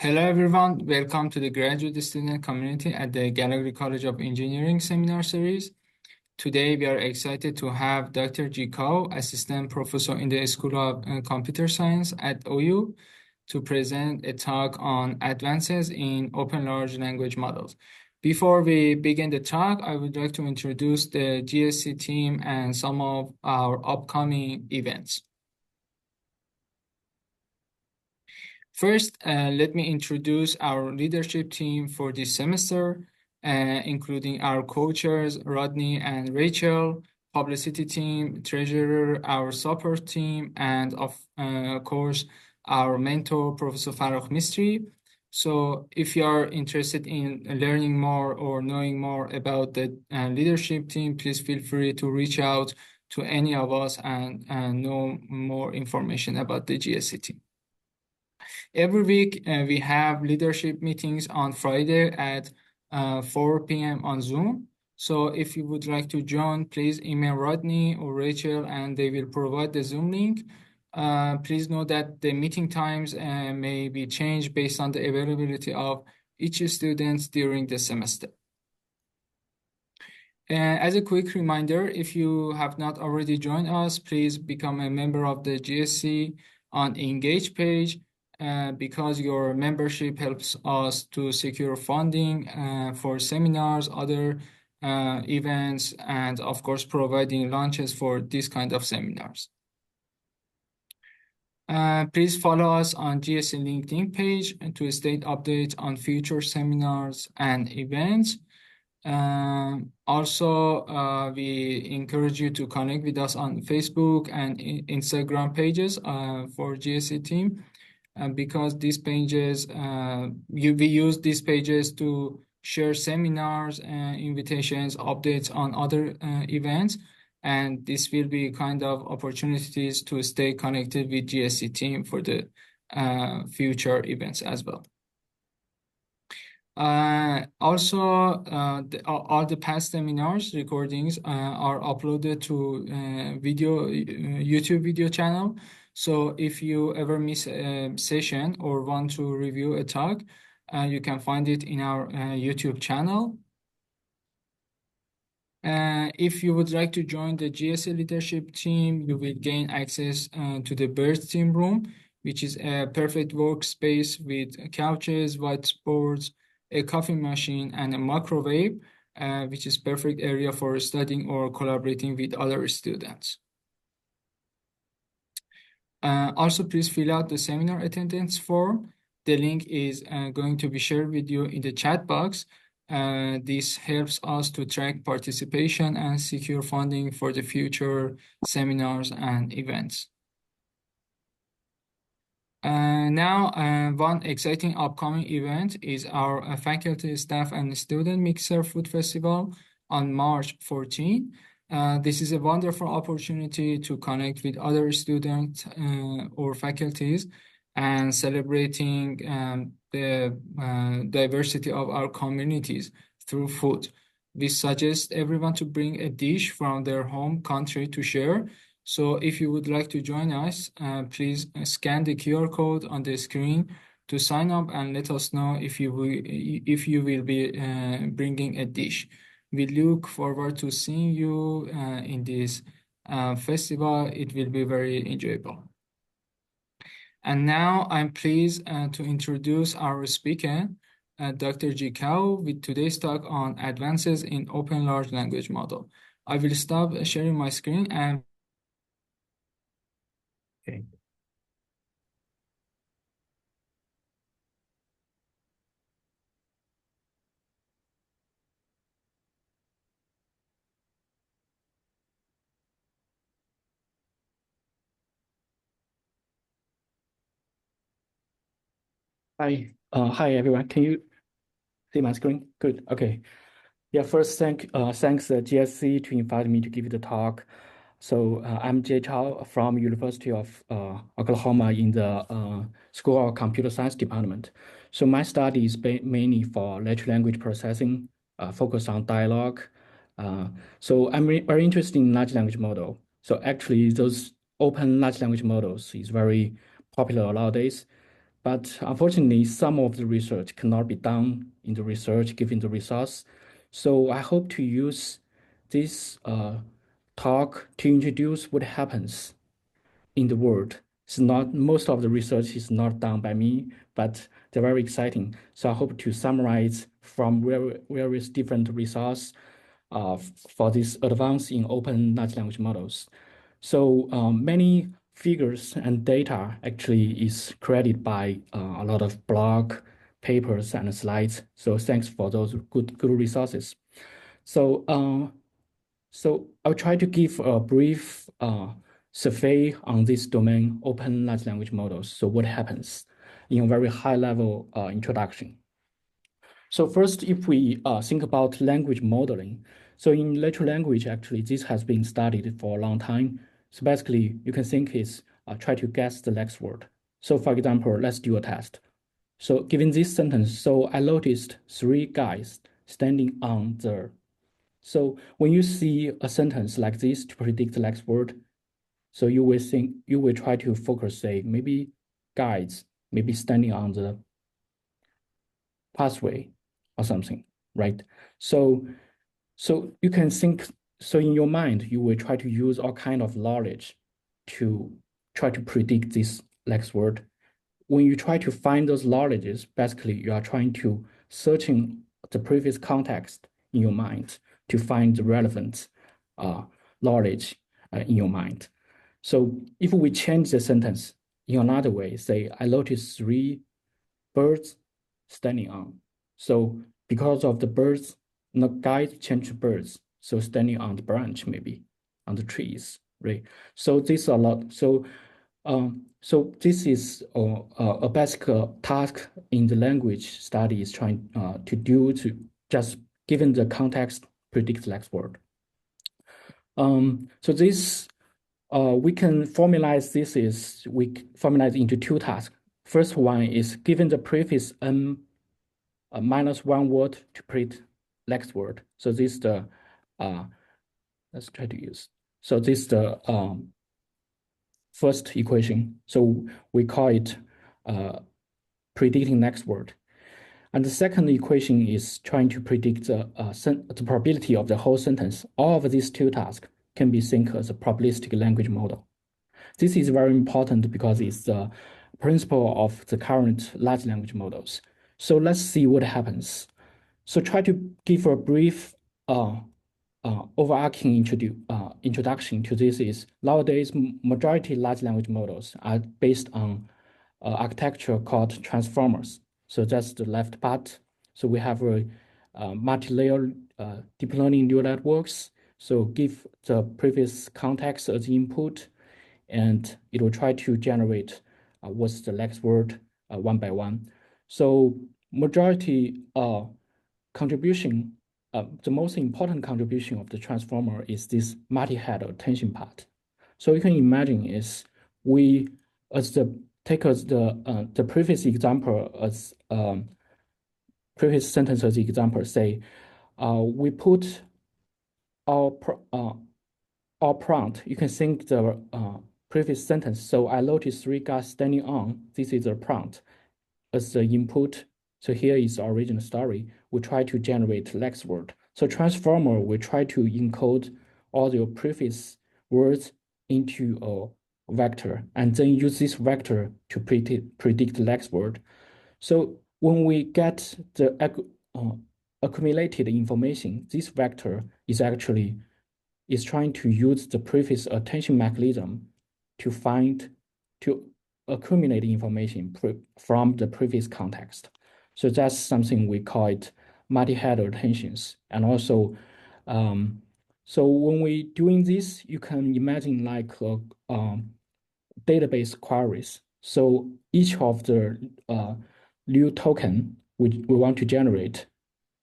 Hello everyone, welcome to the graduate student community at the Gallery College of Engineering seminar series. Today we are excited to have Dr. GCOE, Assistant Professor in the School of Computer Science at OU, to present a talk on advances in open large language models. Before we begin the talk, I would like to introduce the GSC team and some of our upcoming events. First, let me introduce our leadership team for this semester, including our co-chairs, Rodney and Rachel, publicity team, treasurer, our support team, and of course, our mentor, Professor Farokh Mistry. So if you are interested in learning more or knowing more about the leadership team, please feel free to reach out to any of us and know more information about the GSC team. Every week, we have leadership meetings on Friday at 4 p.m. on Zoom. So if you would like to join, please email Rodney or Rachel and they will provide the Zoom link. Please note that the meeting times may be changed based on the availability of each student during the semester. As a quick reminder, if you have not already joined us, please become a member of the GSC on Engage page. Because your membership helps us to secure funding for seminars, other events, and of course, providing launches for this kind of seminars. Please follow us on GSC LinkedIn page to stay updated on future seminars and events. Also, we encourage you to connect with us on Facebook and Instagram pages for GSC team. Because these pages, we use these pages to share seminars, invitations, updates on other events, and this will be kind of opportunities to stay connected with GSC team for the future events as well. Also, all the past seminars recordings are uploaded to YouTube video channel. So if you ever miss a session or want to review a talk, you can find it in our YouTube channel. If you would like to join the GSC leadership team, you will gain access to the Bird Team Room, which is a perfect workspace with couches, whiteboards, a coffee machine, and a microwave, which is perfect area for studying or collaborating with other students. Also, please fill out the seminar attendance form. The link is going to be shared with you in the chat box. This helps us to track participation and secure funding for the future seminars and events. Now, one exciting upcoming event is our faculty, staff, and student mixer food festival on March 14. This is a wonderful opportunity to connect with other students or faculties and celebrating the diversity of our communities through food. We suggest everyone to bring a dish from their home country to share. So if you would like to join us, please scan the QR code on the screen to sign up and let us know if you will be bringing a dish. We look forward to seeing you in this festival. It will be very enjoyable. And now I'm pleased to introduce our speaker, Dr. GCOE, with today's talk on advances in open large language model. I will stop sharing my screen and okay. Hi everyone. Can you see my screen? Good. Okay. Yeah. First, thanks GSC to invite me to give the talk. So I'm Jay Chao from University of Oklahoma in the School of Computer Science department. So my study is mainly for natural language processing, focused on dialogue. So I'm very interested in large language model. So actually, those open large language models is very popular nowadays. But unfortunately, some of the research cannot be done in the research given the resource. So I hope to use this talk to introduce what happens in the world. It's not most of the research is not done by me, but they're very exciting. So I hope to summarize from various different resources for this advance in open large language models. So many figures and data actually is created by a lot of blog papers and slides. So thanks for those good resources. So I'll try to give a brief survey on this domain, open large language models. So what happens in a very high level introduction. So first, if we think about language modeling, so in natural language, actually, this has been studied for a long time. So basically, you can think is try to guess the next word. So for example, let's do a test. So given this sentence, so I noticed 3 guys standing on the. So when you see a sentence like this to predict the next word, so you will try to focus, say, maybe guides, maybe standing on the pathway or something, right? So you can think, so in your mind, you will try to use all kind of knowledge to try to predict this next word. When you try to find those knowledges, basically you are trying to searching the previous context in your mind to find the relevant knowledge in your mind. So if we change the sentence in another way, say, I noticed 3 birds standing on. So because of the birds, the guide changed birds. So standing on the branch, maybe on the trees, right? So this a lot. So this is a basic task in the language study is trying to do to just given the context predict the next word. So this we can formalize this is we formalize into 2 tasks. First one is given the previous n minus 1 word to predict next word. So this is the let's try to use. So this is the first equation. So we call it predicting next word. And the second equation is trying to predict the probability of the whole sentence. All of these 2 tasks can be think as a probabilistic language model. This is very important because it's the principle of the current large language models. So let's see what happens. So try to give a brief overarching introduction to this is nowadays majority large language models are based on architecture called transformers. So that's the left part. So we have a multi-layer deep learning neural networks. So give the previous context as input, and it will try to generate what's the next word one by one. So majority contribution, the most important contribution of the transformer is this multi-head attention part. So you can imagine is we take as the previous example as previous sentence as example, say we put our prompt. You can think the previous sentence. So I noticed 3 guys standing on. This is the prompt as the input. So here is the original story. We try to generate next word. So transformer, we try to encode all the previous words into a vector and then use this vector to predict the next word. So when we get the accumulated information, this vector is actually trying to use the previous attention mechanism to accumulate information from the previous context. So that's something we call it multi-head attentions. And also, so when we doing this, you can imagine like database queries. So each of the new token we want to generate,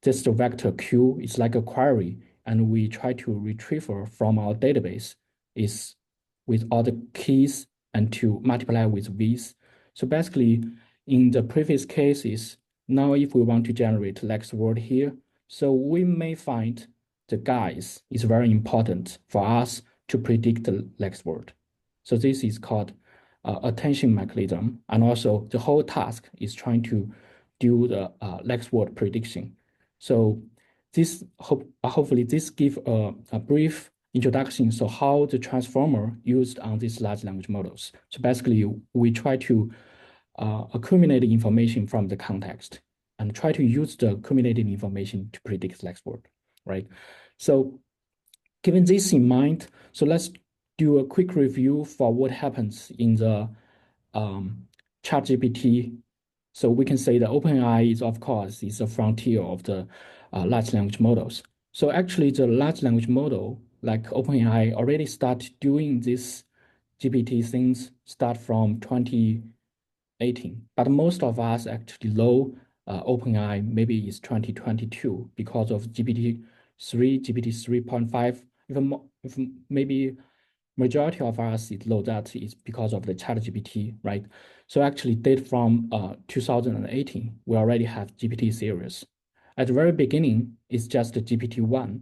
just the vector Q is like a query, and we try to retrieve from our database is with all the keys and to multiply with V's. So basically, in the previous cases, now if we want to generate next word here, so we may find the guys is very important for us to predict the next word. So this is called attention mechanism, and also the whole task is trying to do the next word prediction. So this hopefully this give a brief introduction. So how the transformer used on these large language models. So basically, we try to accumulate information from the context and try to use the accumulated information to predict next word, right? So given this in mind, so let's do a quick review for what happens in the ChatGPT. So we can say that OpenAI is, of course, is a frontier of the large language models. So actually, the large language model, like OpenAI, already started doing this GPT things start from 2018. But most of us actually know OpenAI maybe is 2022 because of GPT-3, GPT 3.5, even maybe majority of us know that is because of the ChatGPT, right? So actually date from 2018, we already have GPT series. At the very beginning, it's just GPT-1.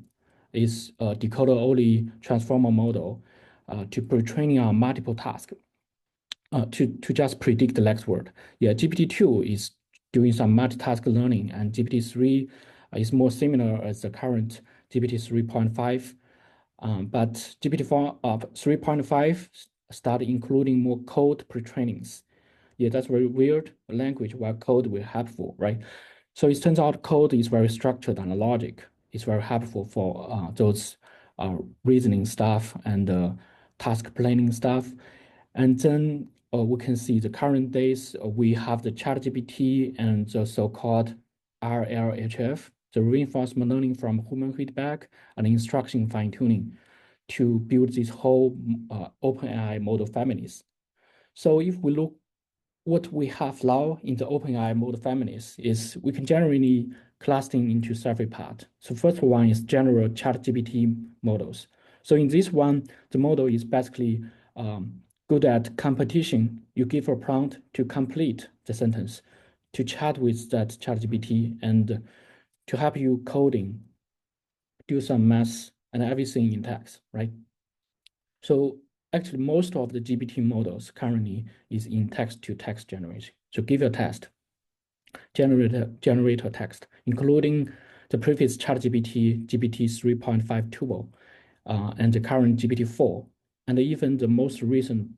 It's a decoder-only transformer model to pre-training on multiple tasks to just predict the next word. Yeah, GPT-2 is doing some multitask learning, and GPT-3 is more similar as the current GPT 3.5. But GPT-4 3.5 started including more code pre-trainings. Yeah, that's very weird language where code will helpful, right? So it turns out code is very structured and logic. It's very helpful for those reasoning stuff and task planning stuff. And then we can see the current days, we have the ChatGPT and the so-called RLHF, the reinforcement learning from human feedback and instruction fine-tuning to build this whole OpenAI model families. So if we look what we have now in the OpenAI model families is we can generally clustering into several parts. So first one is general ChatGPT models. So in this one, the model is basically good at competition. You give a prompt to complete the sentence, to chat with that ChatGPT and to help you coding, do some math and everything in text, right? So actually most of the GPT models currently is in text-to-text generation. So give a text, generate a text, including the previous ChatGPT, GPT 3.5 Turbo, and the current GPT-4, and even the most recent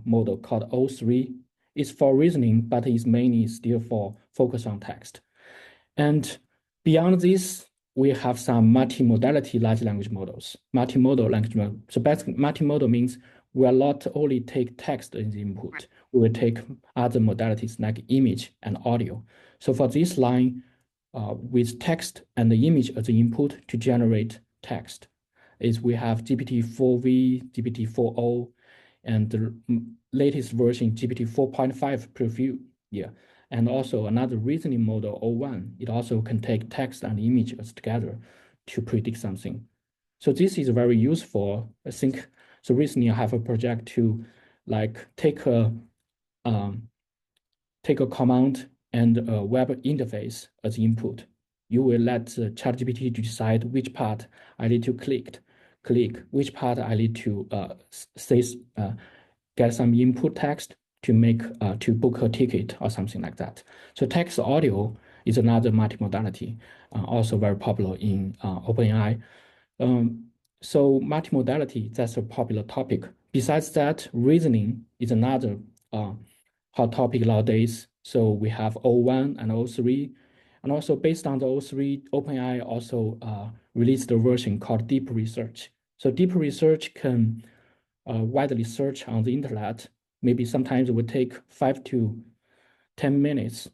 model called O3 is for reasoning, but is mainly still for focus on text. And beyond this, we have some multimodality large language models. Multimodal language model. So basically, multimodal means we will not only take text as input, we will take other modalities like image and audio. So for this line, with text and the image as the input to generate text, is we have GPT-4v, GPT-4o, and the latest version GPT 4.5 preview. Yeah. And also another reasoning model, O1, it also can take text and images together to predict something. So this is very useful. I think so recently I have a project to like take a command and a web interface as input. You will let the ChatGPT to decide which part I need to click, which part I need to get some input text to make to book a ticket or something like that. So text audio is another multimodality, also very popular in OpenAI. So multimodality, that's a popular topic. Besides that, reasoning is another hot topic nowadays. So we have O1 and O3. And also based on the O3, OpenAI also released a version called Deep Research. So Deep Research can widely search on the internet. Maybe sometimes it would take 5 to 10 minutes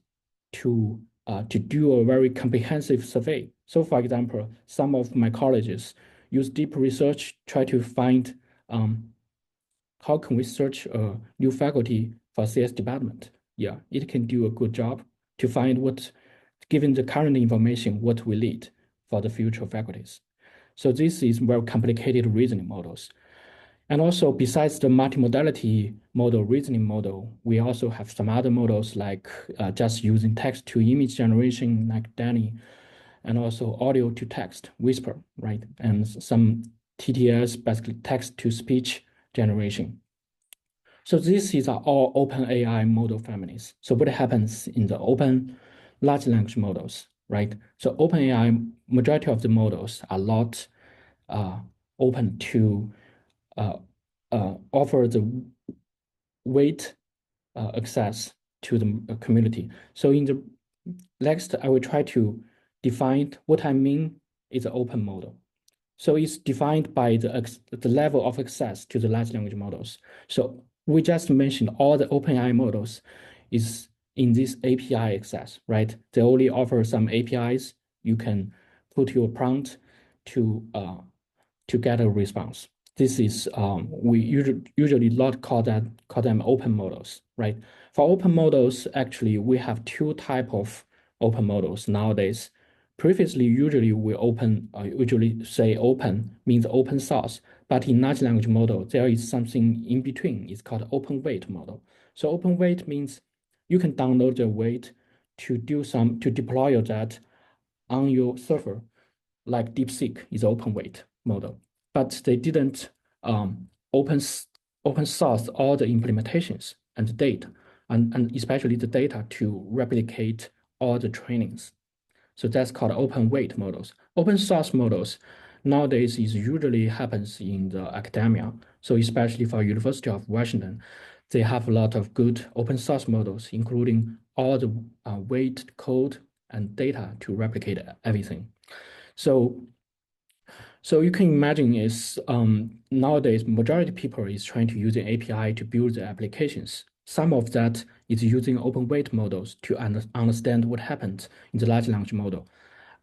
to do a very comprehensive survey. So for example, some of my colleges use Deep Research, try to find how can we search a new faculty for CS department. Yeah, it can do a good job to find what, given the current information, what we need for the future faculties. So this is very complicated reasoning models. And also besides the multimodality model, reasoning model, we also have some other models like just using text to image generation like Danny, and also audio to text, Whisper, right? And some TTS, basically text to speech generation. So this is all open AI model families. So what happens in the open large language models, right? So open AI, majority of the models are not open to offer the weight access to the community. So in the next, I will try to define what I mean is an open model. So it's defined by the level of access to the large language models. So we just mentioned all the OpenAI models is in this API access, right? They only offer some APIs. You can put your prompt to get a response. This is we usually not call them open models, right? For open models, actually we have two type of open models nowadays. Previously, usually we usually say open means open source, but in large language model there is something in between. It's called open weight model. So open weight means you can download the weight to deploy that on your server, like DeepSeek is open weight model, but they didn't open source all the implementations and the data, and especially the data to replicate all the trainings. So that's called open weight models. Open source models nowadays is usually happens in the academia. So especially for University of Washington, they have a lot of good open source models, including all the weight code and data to replicate everything. So you can imagine is nowadays majority of people is trying to use an API to build the applications. Some of that is using open weight models to understand what happened in the large language model.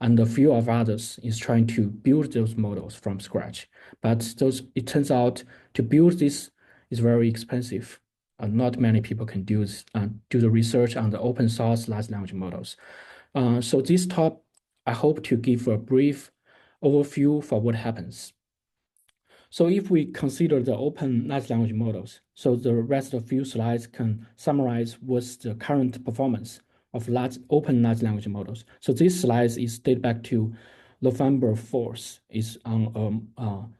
And a few of others is trying to build those models from scratch. But it turns out to build this is very expensive. Not many people can do the research on the open source large language models. So this talk, I hope to give a brief overview for what happens. So if we consider the open large language models, so the rest of few slides can summarize what's the current performance of open large language models. So this slide is dated back to November 4th. It's on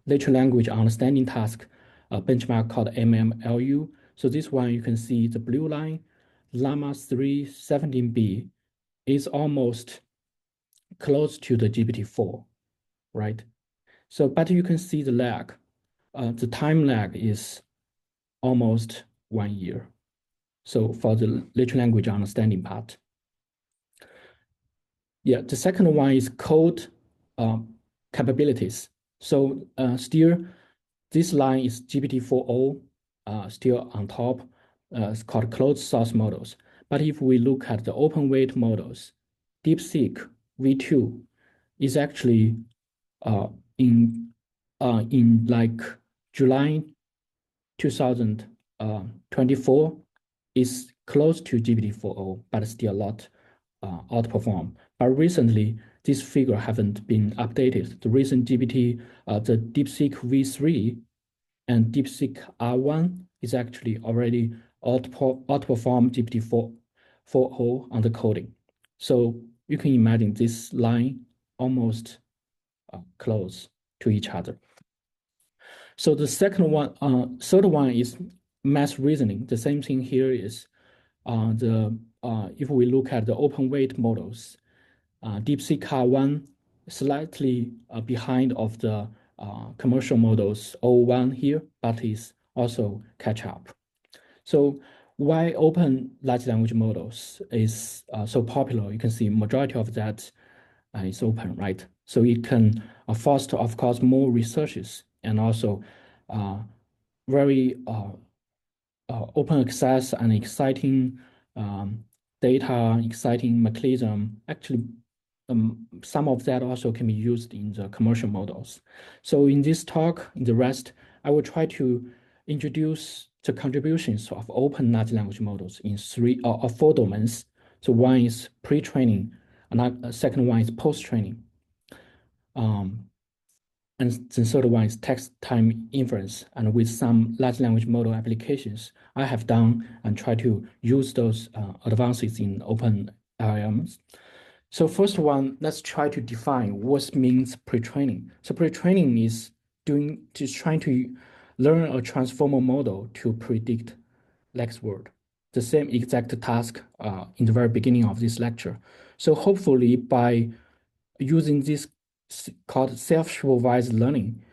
natural language understanding task benchmark called MMLU. So this one you can see the blue line, Llama 3 17B is almost close to the GPT-4, right? So, but you can see the lag. The time lag is almost 1 year. So for the natural language understanding part. Yeah, the second one is code capabilities. So still, this line is GPT-4o, still on top. It's called closed source models. But if we look at the open weight models, DeepSeek V2 is actually in like July 2024 is close to GPT-4o, but still not outperform. But recently, this figure haven't been updated. The recent GPT, the DeepSeek V3 and DeepSeek R1 is actually already outperform GPT-4o on the coding. So you can imagine this line almost close to each other. So the third one is math reasoning. The same thing here is if we look at the open weight models, DeepSeek R1 slightly behind of the commercial models O1 here, but is also catch up. So why open large language models is so popular? You can see majority of that is open, right? So it can foster, of course, more researches and also very open access and exciting data, exciting mechanism. Actually, some of that also can be used in the commercial models. So in this talk, in the rest, I will try to introduce the contributions of open large language models in four domains. So one is pre-training, and second one is post-training. And the third one is text time inference. And with some large language model applications I have done and try to use those advances in open LLMs. So first one, let's try to define what means pre-training. So pre-training is trying to learn a transformer model to predict next word. The same exact task in the very beginning of this lecture. So hopefully by using this called self-supervised learning,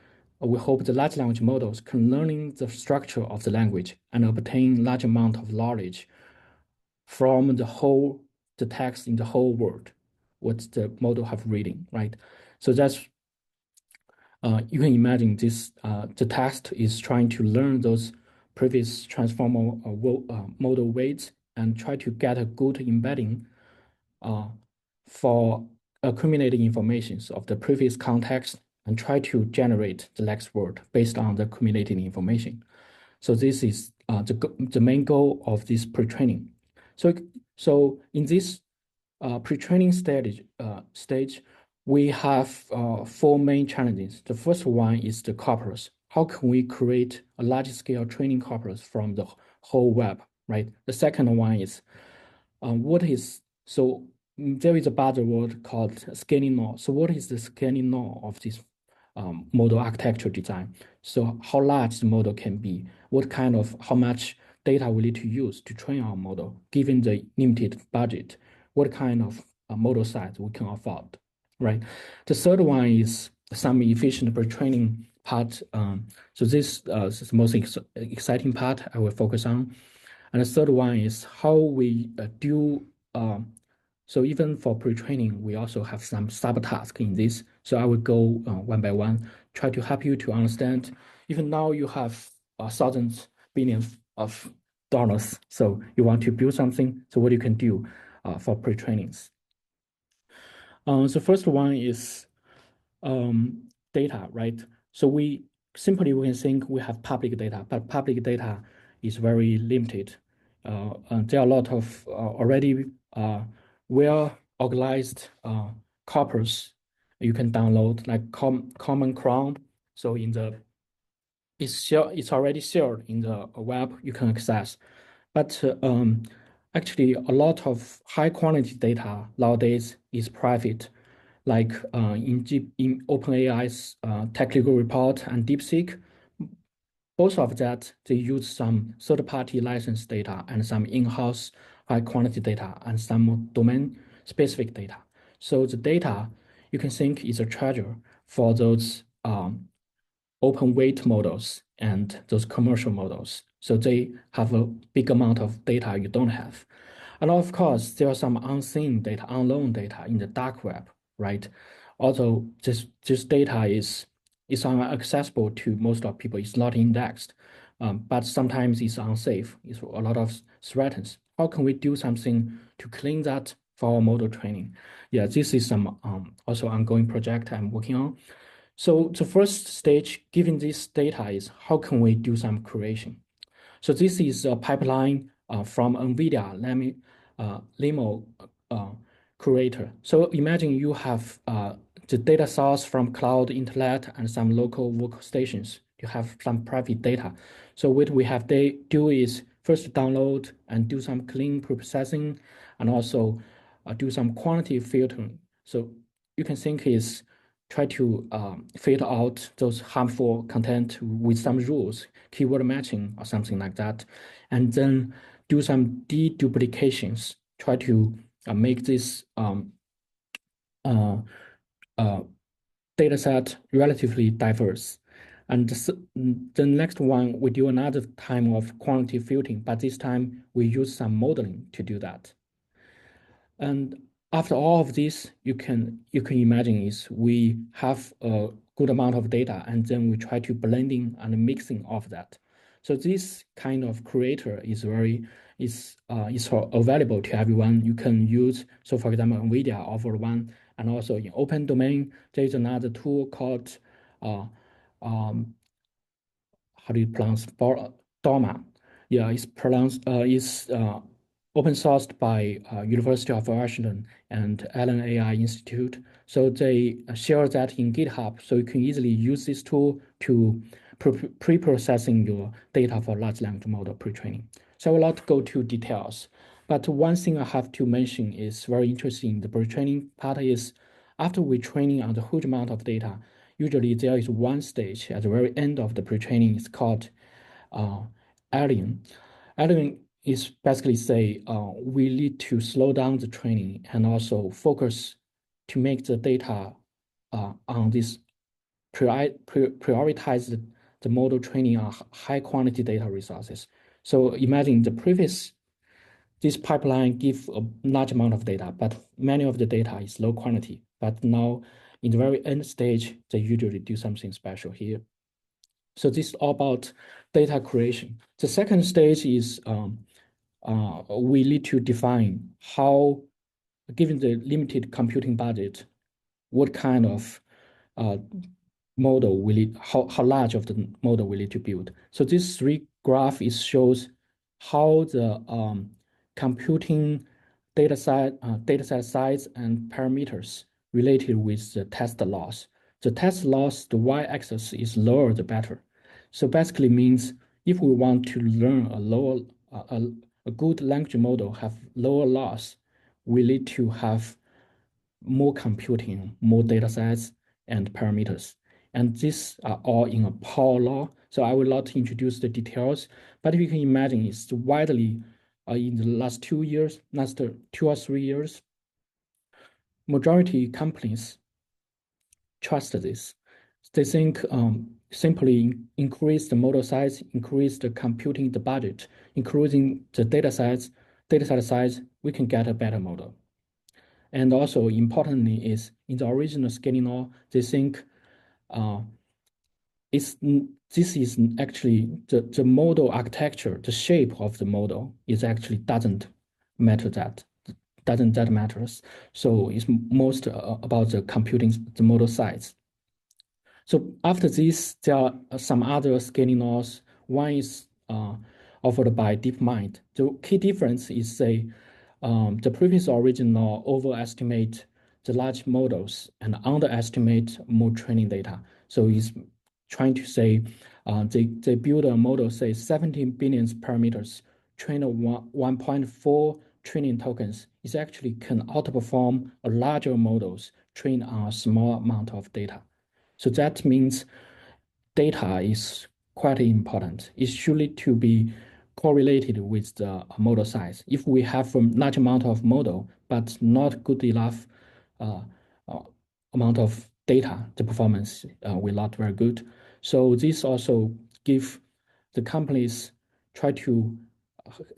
we hope the large language models can learn the structure of the language and obtain large amount of knowledge from the text in the whole word, what the model have reading, right? So that's you can imagine this. The text is trying to learn those previous transformer model weights and try to get a good embedding for accumulating informations of the previous context and try to generate the next word based on the accumulated information. So this is the main goal of this pre-training. So in this pre-training stage, we have four main challenges. The first one is the corpus. How can we create a large-scale training corpus from the whole web, right? The second one is there is a buzzword called scaling law. So what is the scaling law of this model architecture design? So how large the model can be, how much data we need to use to train our model, given the limited budget, what kind of model size we can afford, right? The third one is some efficient pre-training part. So this is the most exciting part I will focus on. And the third one is how we do. So even for pre-training, we also have some subtasks in this. So I will go one by one, try to help you to understand. Even now you have thousands, billions of dollars. So you want to build something. So what you can do for pre-trainings. The first one is data, right? So we can think we have public data, but public data is very limited. There are a lot of already well-organized corpus you can download, like Common Cron. So it's already shared in the web, you can access. But actually, a lot of high-quality data nowadays is private, like in OpenAI's technical report and DeepSeek. Both of that, they use some third-party license data and some in-house high-quality data and some domain-specific data. So the data, you can think, is a treasure for those open weight models and those commercial models. So they have a big amount of data you don't have. And of course, there are some unseen data, unknown data in the dark web, right? Although this data is inaccessible to most of people, it's not indexed, but sometimes it's unsafe. It's a lot of threats. How can we do something to clean that for our model training? Yeah, this is some also ongoing project I'm working on. So the first stage, given this data, is how can we do some creation? So this is a pipeline from NVIDIA Llama creator. So imagine you have the data source from cloud, internet, and some local workstations. You have some private data. So what we have to do is first download and do some clean preprocessing, and also do some quantity filtering. So you can think is try to filter out those harmful content with some rules, keyword matching or something like that, and then do some deduplications, try to make this data set relatively diverse. And the next one, we do another time of quantity filtering, but this time we use some modeling to do that. And after all of this, you can imagine is we have a good amount of data, and then we try to blending and mixing of that. So this kind of creator is available to everyone. You can use, so for example, NVIDIA offer one, and also in open domain, there is another tool called how do you pronounce Llama? Yeah, it's pronounced open sourced by University of Washington and Allen AI Institute. So they share that in GitHub, so you can easily use this tool to pre-processing your data for large language model pre-training. So I will not go to details, but one thing I have to mention is very interesting. The pre-training part is after we training on the huge amount of data, usually there is one stage at the very end of the pre-training. It's called alien. LLM is basically say we need to slow down the training and also focus to make the data on this prioritize the model training on high quantity data resources. So imagine this pipeline give a large amount of data, but many of the data is low quantity. But now in the very end stage, they usually do something special here. So this is all about data creation. The second stage is we need to define how, given the limited computing budget, what kind of model will it, how large of the model will need to build. So this three graph shows how the computing data set size and parameters related with the test loss. The test loss, the y-axis is lower the better. So basically means if we want to learn a good language model have lower loss, we need to have more computing, more data sets and parameters. And these are all in a power law. So I will not introduce the details, but you can imagine it's widely in the last 2 years, last 2 or 3 years, majority companies trust this. They think simply increase the model size, increase the computing, the budget, increasing the data set size, we can get a better model. And also importantly is in the original scaling law, they think this is actually the model architecture, the shape of the model is actually doesn't matters. So it's most about the computing, the model size. So after this, there are some other scaling laws. One is offered by DeepMind. The key difference is say the previous original overestimate the large models and underestimate more training data. So it's trying to say they build a model, say 17 billion parameters, train 1.4 trillion tokens. It actually can outperform a larger models trained on a small amount of data. So that means data is quite important. It should need to be correlated with the model size. If we have a large amount of model, but not good enough amount of data, the performance will not very good. So this also give the companies try to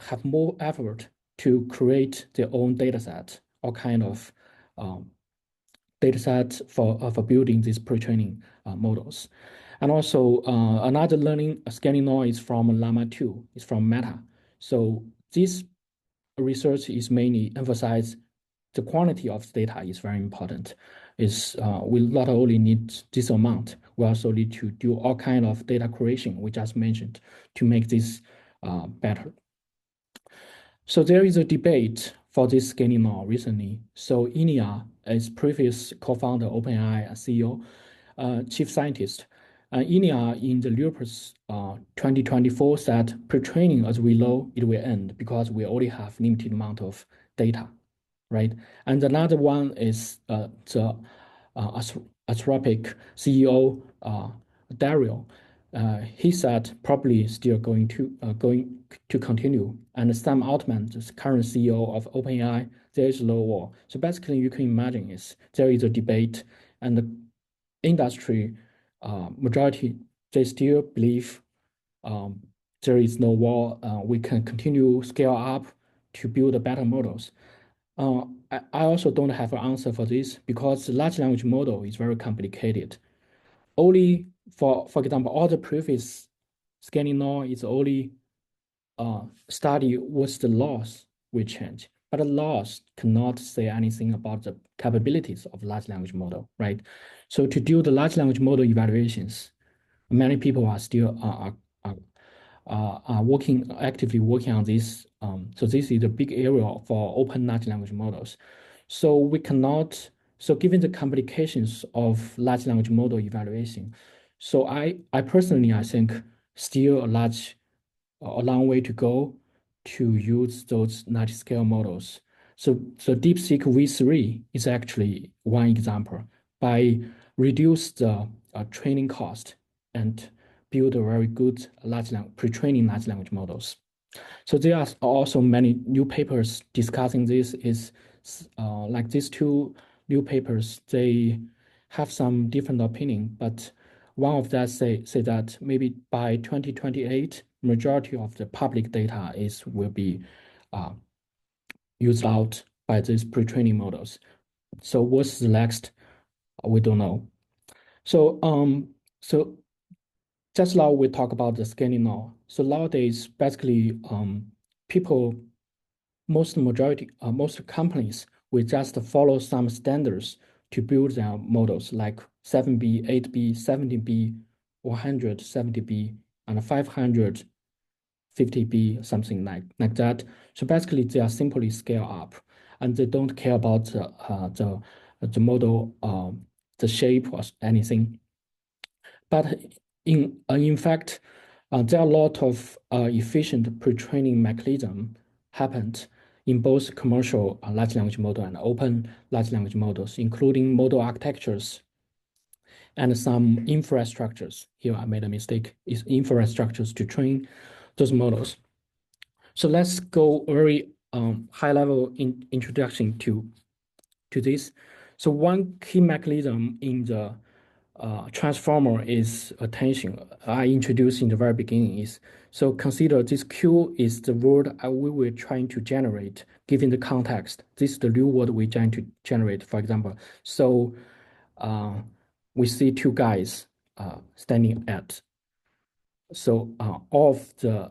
have more effort to create their own data set or kind of data set for building these pre-training models. And also another learning scaling law is from Llama 2, it's from Meta. So this research is mainly emphasize the quantity of data is very important. We not only need this amount, we also need to do all kind of data creation we just mentioned to make this better. So there is a debate for this scaling law recently. So Inia is previous co-founder, OpenAI CEO, chief scientist. Inia in the Lupus 2024 said pre-training as we know it will end because we already have limited amount of data, right? And another one is the Anthropic CEO Dario. He said probably still going to continue. And Sam Altman, the current CEO of OpenAI, there is low war. So basically, you can imagine there is a debate, and the industry majority they still believe there is no war. We can continue scale up to build better models. I also don't have an answer for this because the large language model is very complicated. Only for example, all the previous scaling law is only study what's the loss will change, but the loss cannot say anything about the capabilities of large language model, right? So to do the large language model evaluations, many people are still actively working on this. So this is a big area for open large language models. So we cannot. So given the complications of large language model evaluation, so I personally I think still a long way to go to use those large scale models. So DeepSeek V3 is actually one example by reduce the training cost and build a very good pre-training large language models. So there are also many new papers discussing this. Is like these two new papers, they have some different opinion, but one of that say that maybe by 2028, majority of the public data will be used out by these pre-training models. So what's the next? We don't know. So just now we talk about the scaling now. So nowadays, basically, people, most companies will just follow some standards to build their models, like 7B, 8B, 17B, 170B, and 550B, something like that. So basically, they are simply scale up, and they don't care about the model, the shape or anything. But in fact, there are a lot of efficient pre-training mechanism happened in both commercial large language model and open large language models, including model architectures and some infrastructures. Here I made a mistake. Is infrastructures to train those models. So let's go very high level introduction to this. So one key mechanism in the transformer is attention. I introduced in the very beginning is, so consider this Q is the word we were trying to generate given the context. This is the new word we're trying to generate, for example. So we see two guys standing at. So all of the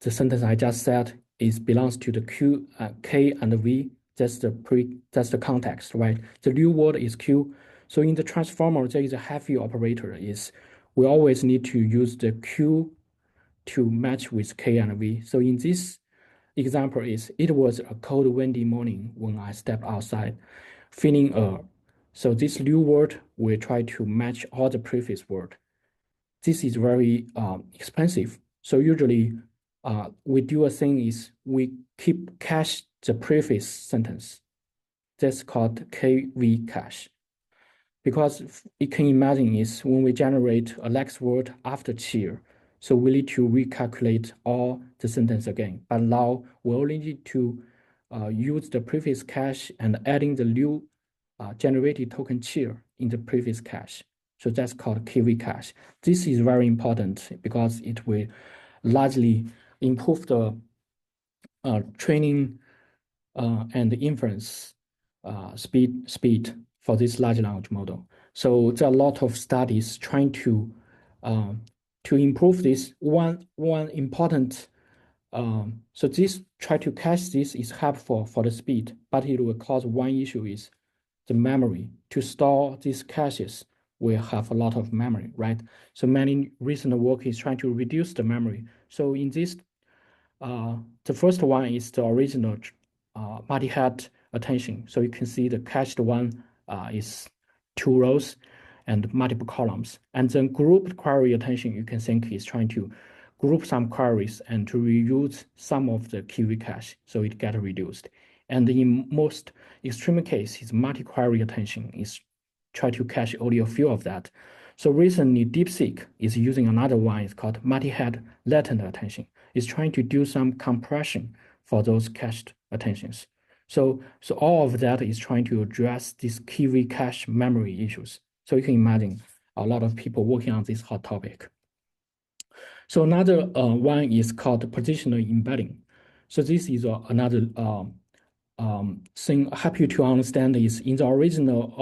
sentence I just said is belongs to the Q, K and V. That's the context, right? The new word is Q. So in the transformer, there is a heavy operator. Is we always need to use the Q to match with K and V. So in this example, it was a cold, windy morning when I stepped outside, feeling so this new word will try to match all the previous word. This is very expensive. So usually we do a thing is we keep cache the previous sentence. That's called KV cache. Because you can imagine is when we generate a next word after cheer, so we need to recalculate all the sentence again. But now we only need to use the previous cache and adding the new generated token cheer in the previous cache. So that's called KV cache. This is very important because it will largely improve the training and the inference speed for this large language model. So there are a lot of studies trying to improve this. One important so this try to cache this is helpful for the speed, but it will cause one issue is the memory. To store these caches, we have a lot of memory, right? So many recent work is trying to reduce the memory. So in this, the first one is the original multi-head attention. So you can see the cached one is 2 rows and multiple columns. And then grouped query attention, you can think is trying to group some queries and to reuse some of the KV cache, so it gets reduced. And in most extreme cases, multi-query attention is try to cache only a few of that. So recently, DeepSeek is using another one. It's called multi-head latent attention. It's trying to do some compression for those cached attentions. So all of that is trying to address these KV cache memory issues. So you can imagine a lot of people working on this hot topic. So another one is called positional embedding. So this is another thing happy to understand is in the original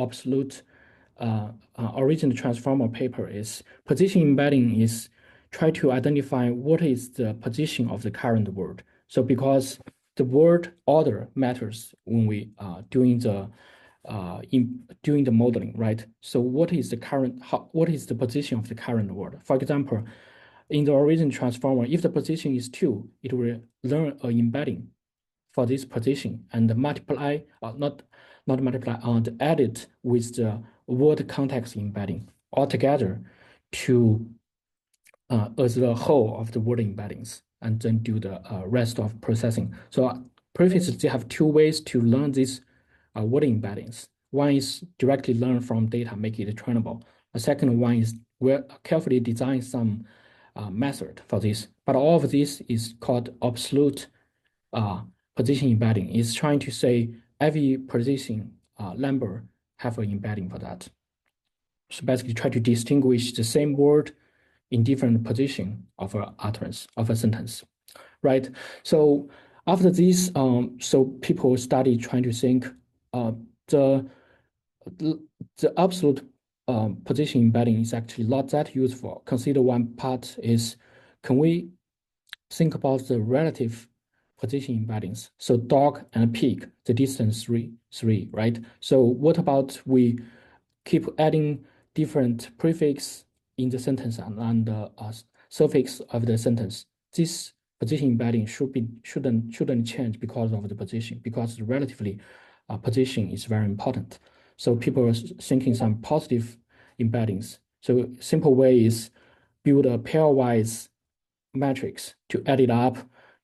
original transformer paper is position embedding is try to identify what is the position of the current word. So because the word order matters when we doing the modeling, right? So what is the position of the current word? For example, in the original transformer, if the position is 2, it will learn an embedding for this position and multiply, not multiply, and add it with the word context embedding altogether to as the whole of the word embeddings, and then do the rest of processing. So previously, they have 2 ways to learn these word embeddings. One is directly learn from data, make it trainable. The second one is we carefully design some method for this But all of this is called absolute position embedding. It's trying to say every position number have an embedding for that. So basically try to distinguish the same word in different position of a utterance of a sentence, right? So after this, so people started trying to think the the absolute position embedding is actually not that useful. Consider one part is, can we think about the relative position embeddings? So dog and pig, the distance three, right? So what about we keep adding different prefix in the sentence and suffix of the sentence? This position embedding shouldn't change because of the position, because relatively position is very important. So people are thinking some positive embeddings. So simple way is build a pairwise matrix to add it up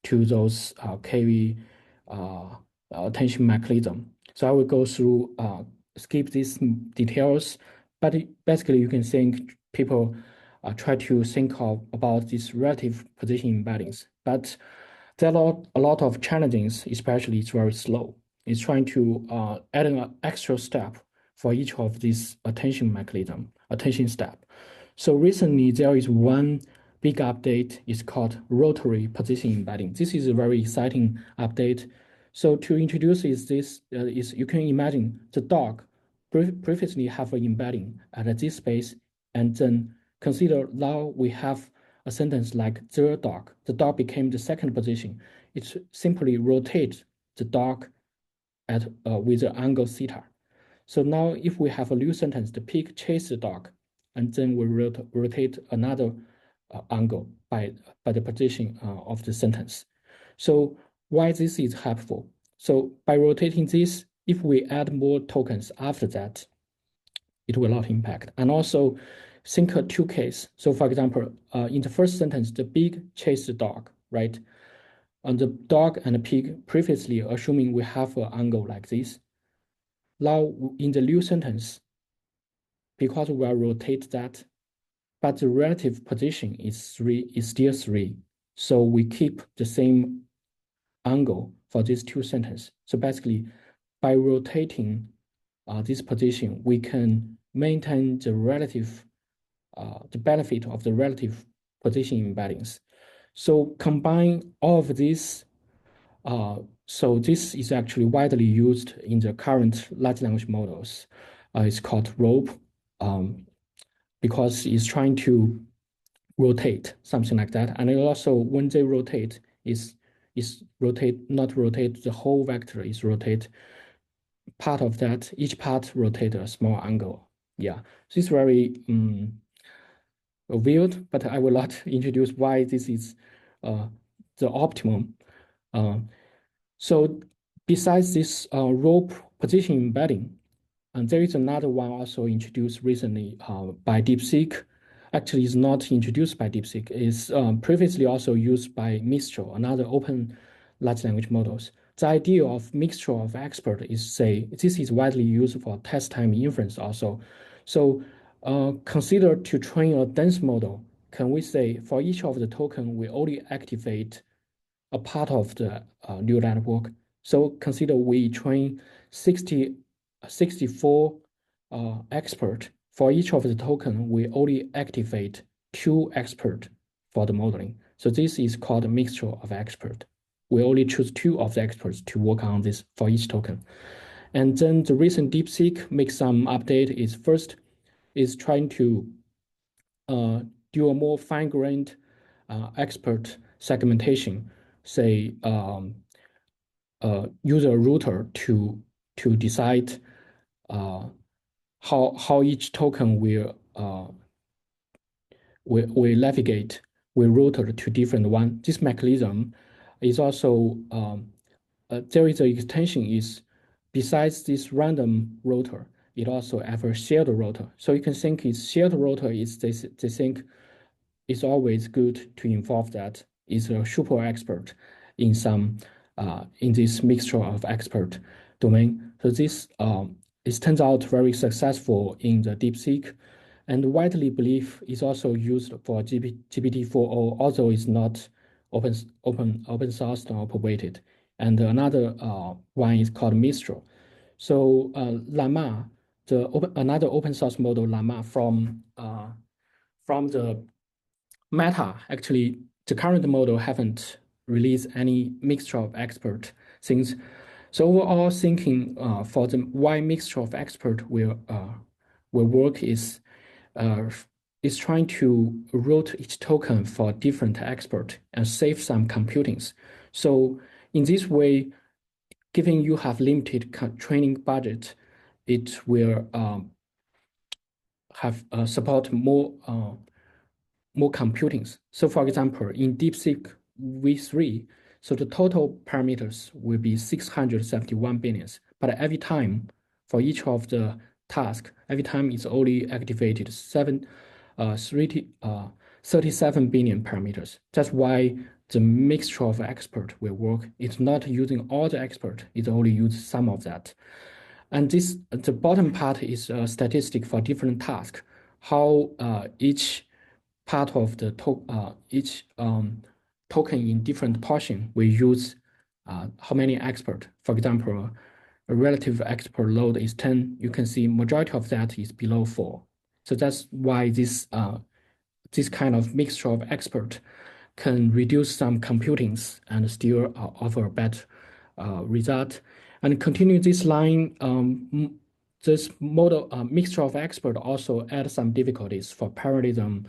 to those KV attention mechanism. So I will go through, skip these details, but basically you can think people try to think about these relative position embeddings. But there are a lot of challenges, especially it's very slow. It's trying to add an extra step for each of these attention step. So recently there is one big update. It's called rotary position embedding. This is a very exciting update. So to introduce is you can imagine the dog previously have an embedding at this space, and then consider now we have a sentence like the dog. The dog became the second position. It simply rotates the dog at with the angle theta. So now if we have a new sentence, the pig chased the dog, and then we rotate another angle by the position of the sentence. So why this is helpful? So by rotating this, if we add more tokens after that, it will not impact. And also think of two cases. So for example, in the first sentence, the pig chased the dog, right? And the dog and the pig previously assuming we have an angle like this. Now in the new sentence, because we will rotate that, but the relative position is still three. So we keep the same angle for these two sentences. So basically, by rotating this position, we can maintain the benefit of the relative position embeddings. So combine all of this. So this is actually widely used in the current large language models. It's called ROPE, because it's trying to rotate something like that. And it also, when they rotate, is not rotate the whole vector, is rotate part of that. Each part rotate a small angle. Yeah, this is very weird, but I will not introduce why this is the optimum. So besides this rope position embedding, and there is another one also introduced recently by DeepSeek. Actually, it's not introduced by DeepSeek. It's previously also used by Mistral, another open large language models. The idea of mixture of expert is, say, this is widely used for test time inference also. So consider to train a dense model. Can we say for each of the token, we only activate a part of the neural network? So consider we train 64 expert. For each of the token, we only activate 2 expert for the modeling. So this is called a mixture of expert. We only choose 2 of the experts to work on this for each token. And then the recent DeepSeek makes some update is first is trying to do a more fine-grained expert segmentation, say use a router to decide how each token will navigate, will route to different one. This mechanism is also there is an extension is besides this random router, it also have a shared router. So you can think it's shared router is they think it's always good to involve that is a super expert in some in this mixture of expert domain. So this it turns out very successful in the DeepSeek, and widely believed is also used for GPT-4o, although it's not open source or operated. And another one is called Mistral. So Llama, another open source model, Llama from the Meta, actually, the current model haven't released any mixture of expert things. So overall thinking for the why mixture of expert will work is trying to route each token for different expert and save some computings. So in this way, given you have limited training budget, it will have support more computings. So for example, in DeepSeek v3, so the total parameters will be 671 billion. But every time for each of the tasks, every time it's only activated 37 billion parameters. That's why the mixture of expert will work. It's not using all the expert, it only uses some of that. And the bottom part is a statistic for different tasks, how each part of the each token in different portion we use how many expert. For example, a relative expert load is 10. You can see majority of that is below 4. So that's why this kind of mixture of expert can reduce some computings and still offer a better result. And continue this line, this model mixture of expert also adds some difficulties for parallelism.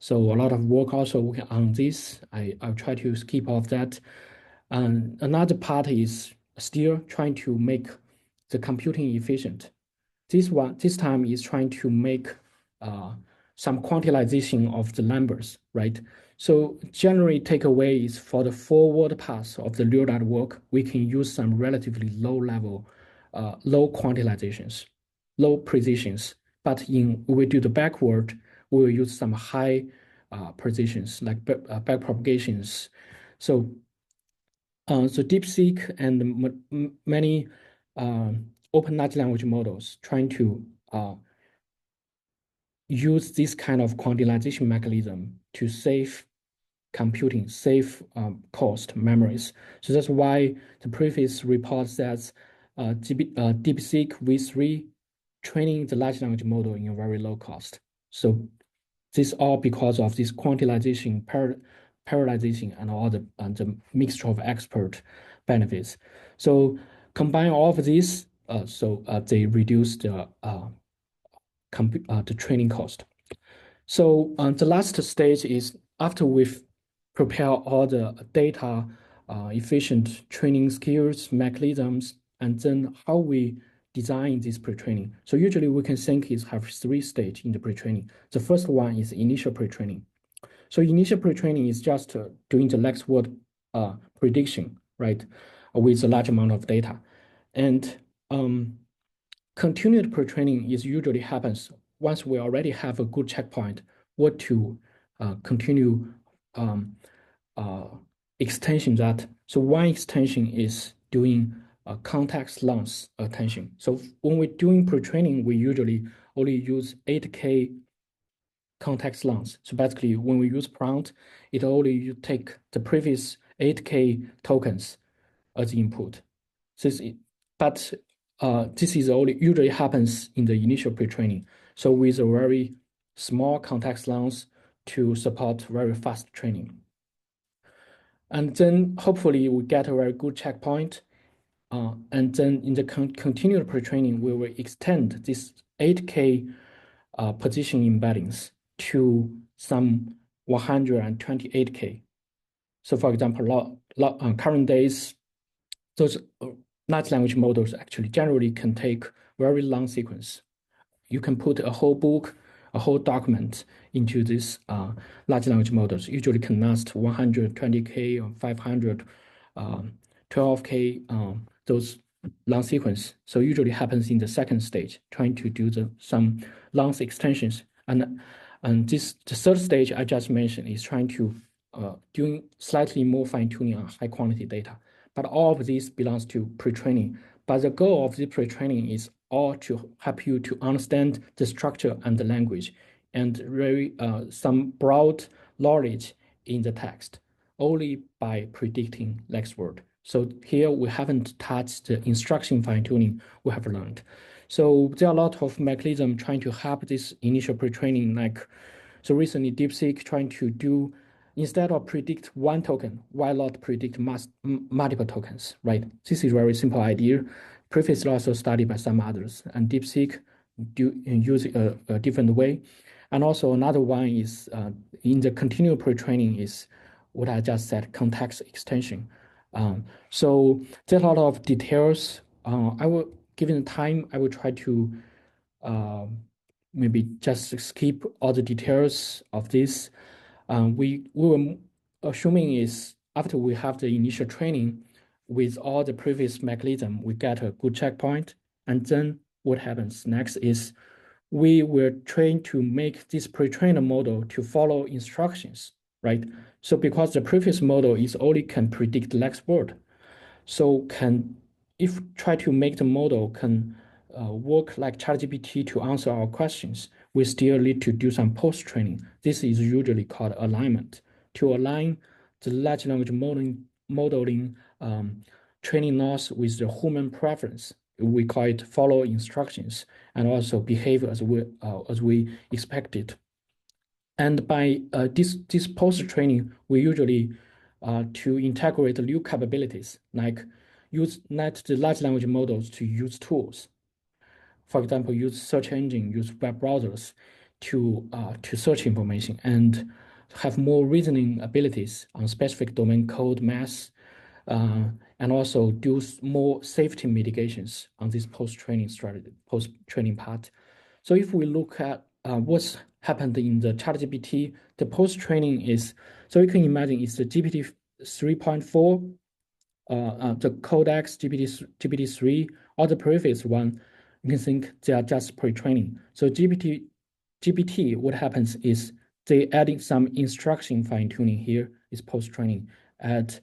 So a lot of work also working on this. I'll try to skip off that. And another part is still trying to make the computing efficient. This time is trying to make some quantization of the numbers, right? So generally takeaway is for the forward path of the neural network, we can use some relatively low level, low quantizations, low precisions. But when we do the backward, we will use some high precisions like back propagations. So DeepSeek and many open large language models trying to use this kind of quantization mechanism to save computing, save cost memories. So that's why the previous report says DeepSeek v3 training the large language model in a very low cost. So this all because of this quantization, parallelization, and all the mixture of expert benefits. So combine all of this, they reduce the training cost. So the last stage is after we've prepared all the data, efficient training skills, mechanisms, and then how we design this pre-training. So usually we can think is have 3 stages in the pre-training. The first one is initial pre-training. So initial pre-training is just doing the next word prediction, right, with a large amount of data. And continued pre-training is usually happens once we already have a good checkpoint, what to continue extension that. So one extension is doing context length attention. So when we're doing pre-training, we usually only use 8K context length. So basically, when we use prompt, it only you take the previous 8K tokens as input. But this is only usually happens in the initial pre-training. So with a very small context length to support very fast training. And then hopefully we get a very good checkpoint. And then in the continued pre-training, we will extend this 8K position embeddings to some 128K. So for example, current days, those large language models actually generally can take very long sequence. You can put a whole book, a whole document into this large language models. Usually can last 120K or 512K, those long sequence. So usually happens in the second stage, trying to do some long extensions. And the third stage I just mentioned is trying to doing slightly more fine tuning on high quantity data. But all of this belongs to pre-training. But the goal of the pre-training is or to help you to understand the structure and the language and some broad knowledge in the text only by predicting next word. So here we haven't touched the instruction fine-tuning we have learned. So there are a lot of mechanisms trying to help this initial pre-training, so recently DeepSeek trying to do, instead of predict one token, why not predict multiple tokens, right? This is a very simple idea. Previously also studied by some others, and DeepSeek use a different way. And also another one is in the continual pre-training is what I just said, context extension. So there are a lot of details. I will, given the time, I will try to maybe just skip all the details of this. We were assuming is after we have the initial training with all the previous mechanism, we get a good checkpoint. And then what happens next is we will train to make this pre-trained model to follow instructions, right? So because the previous model is only can predict the next word, so if try to make the model can work like ChatGPT to answer our questions, we still need to do some post-training. This is usually called alignment. To align the large language modeling training loss with the human preference, we call it follow instructions and also behave as we expected. And by this post-training, we usually to integrate new capabilities, like let the large language models to use tools. For example, use search engine, use web browsers to search information and have more reasoning abilities on specific domain code, math, and also do more safety mitigations on this post-training strategy, post-training part. So if we look at what's happened in the ChatGPT, the post-training is, so you can imagine it's the GPT 3.4, the Codex GPT-3, or the previous one, you can think they are just pre-training. So GPT, what happens is they adding some instruction fine-tuning here is post-training at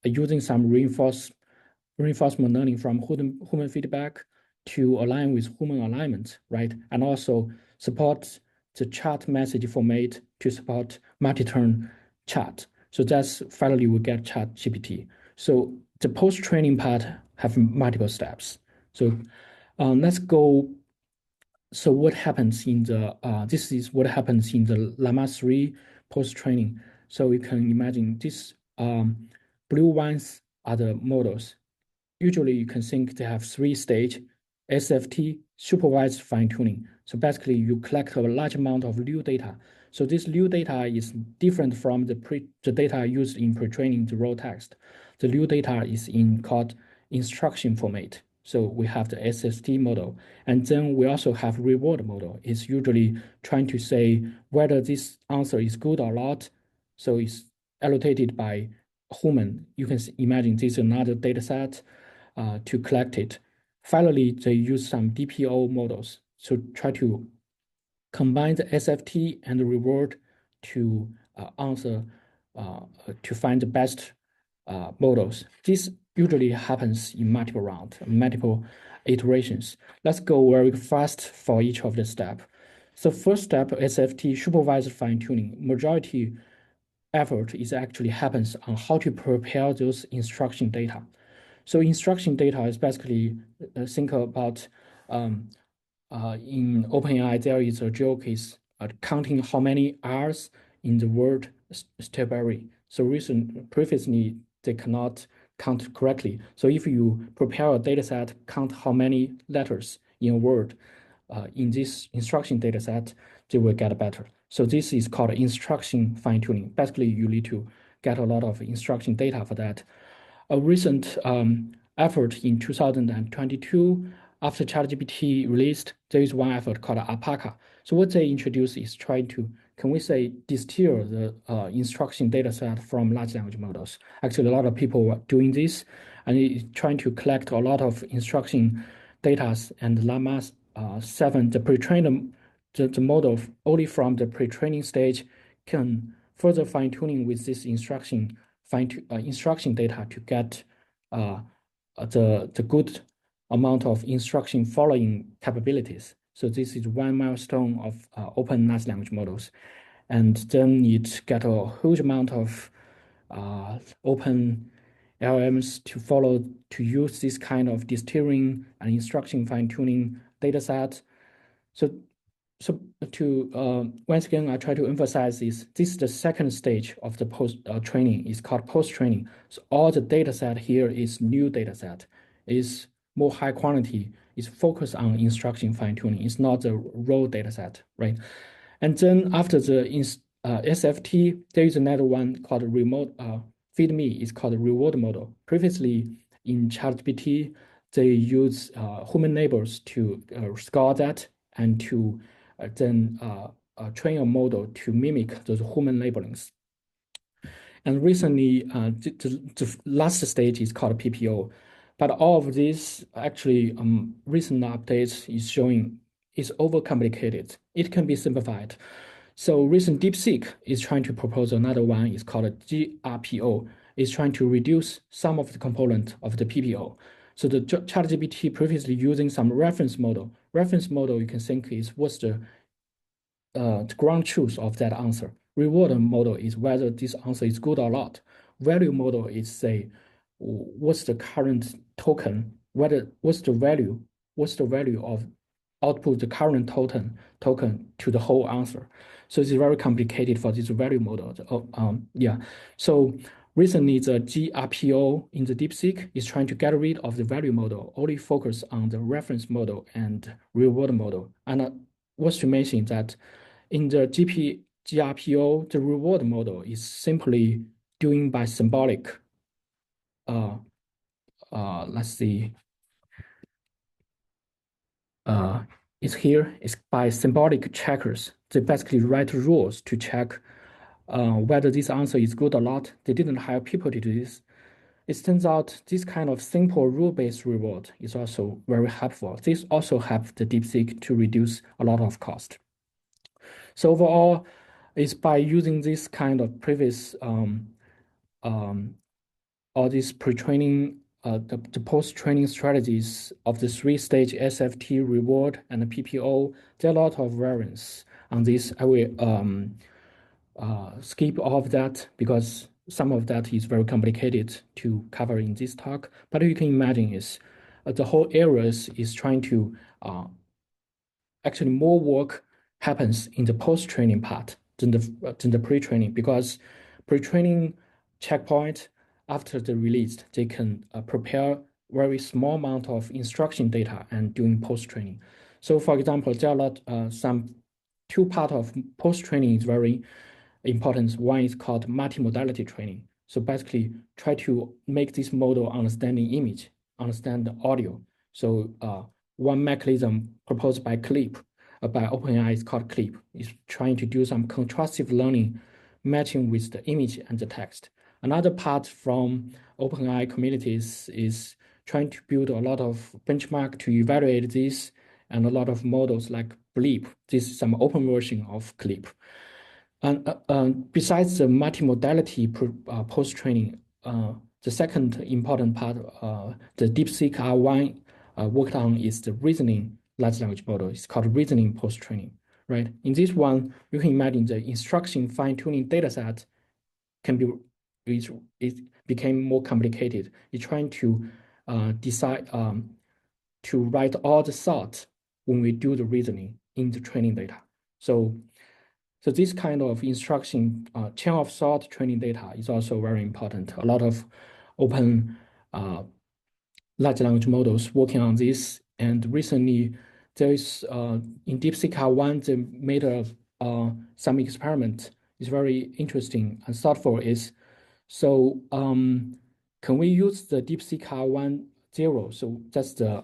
using some reinforcement learning from human feedback to align with human alignment, right? And also support the chat message format to support multi-turn chat. So that's finally we get chat GPT. So the post-training part have multiple steps. So let's go. So what happens in the, this is what happens in the Llama 3 post-training. So you can imagine this blue ones are the models. Usually you can think they have 3 stage, SFT, supervised fine-tuning. So basically you collect a large amount of new data. So this new data is different from the data used in pre-training the raw text. The new data is in called instruction format. So we have the SST model. And then we also have reward model. It's usually trying to say whether this answer is good or not. So it's allocated by human. You can imagine this is another data set to collect it. Finally, they use some DPO models to try to combine the SFT and the reward to answer, to find the best models. This usually happens in multiple rounds, multiple iterations. Let's go very fast for each of the steps. So first step, SFT, supervised fine-tuning. Majority effort is actually happens on how to prepare those instruction data. So instruction data is basically think about in OpenAI there is a joke is counting how many R's in the word strawberry. So previously they cannot count correctly. So if you prepare a data set, count how many letters in a word in this instruction data set, they will get better. So this is called instruction fine-tuning. Basically, you need to get a lot of instruction data for that. A recent effort in 2022, after ChatGPT released, there is one effort called Alpaca. So what they introduce is trying to, can we say, distill the instruction data set from large language models. Actually, a lot of people are doing this, and it's trying to collect a lot of instruction data and Llama 7, the pre-trained the model only from the pre-training stage can further fine-tuning with this instruction data to get the good amount of instruction following capabilities. So this is one milestone of open large language models. And then it get a huge amount of open LLMs to follow to use this kind of distillering and instruction fine-tuning data set. So to once again, I try to emphasize this is the second stage of the post training. It's called post training. So all the data set here is new data set, is more high quality, is focused on instruction fine tuning. It's not the raw data set, right? And then after the SFT, there is another one called remote feed me. It's called reward model. Previously in ChatGPT, they use human neighbors to score that and to then train a model to mimic those human labelings. And recently, the last stage is called PPO. But all of this actually, recent updates is showing is overcomplicated. It can be simplified. So recent DeepSeek is trying to propose another one. It's called GRPO. It's trying to reduce some of the component of the PPO. So the ChatGPT previously using some reference model. Reference model you can think is what's the ground truth of that answer. Reward model is whether this answer is good or not. Value model is say what's the current token, what's the value of output the current token to the whole answer. So it's very complicated for this value model. Yeah. So recently the GRPO in the DeepSeek is trying to get rid of the value model, only focus on the reference model and reward model. And what's to mention that in the GRPO, the reward model is simply doing by symbolic. Let's see. It's here. It's by symbolic checkers. They basically write rules to check whether this answer is good or not. They didn't hire people to do this. It turns out this kind of simple rule-based reward is also very helpful. This also helps the DeepSeek to reduce a lot of cost. So overall, it's by using this kind of previous all these pre-training, the post-training strategies of the three-stage SFT reward and the PPO, there are a lot of variants on this. I will skip all of that because some of that is very complicated to cover in this talk. But you can imagine is the whole areas is trying to actually more work happens in the post-training part than the pre-training, because pre-training checkpoint after the release, they can prepare very small amount of instruction data and doing post-training. So for example, there are a lot, some two part of post-training is very important. One is called multimodality training. So basically try to make this model understanding image, understand the audio. So one mechanism proposed by Clip, by OpenAI is called Clip, is trying to do some contrastive learning, matching with the image and the text. Another part from OpenAI communities is trying to build a lot of benchmark to evaluate this, and a lot of models like Bleep. This is some open version of Clip. And besides the multimodality post-training, the second important part, the DeepSeek R1 worked on is the reasoning large language model. It's called reasoning post-training, right? In this one, you can imagine the instruction fine-tuning data set can be, it became more complicated. It's trying to decide to write all the thoughts when we do the reasoning in the training data. So this kind of instruction chain of thought training data is also very important. A lot of open large language models working on this. And recently, there is in DeepSeek R1, they made some experiment. It's very interesting and thoughtful. Is so can we use the DeepSeek R1 0? So that's the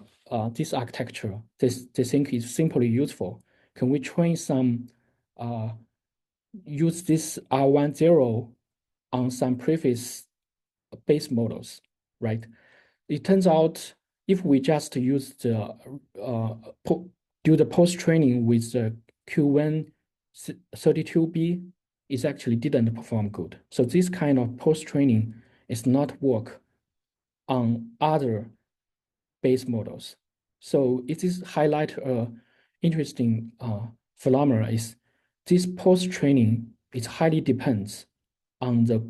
this architecture. They think is simply useful. Can we train some use this R10 on some previous base models, right? It turns out if we just use the do the post training with the Q132B, it actually didn't perform good. So this kind of post training is not work on other base models. So it is highlight a interesting phenomena is this post-training is highly depends on the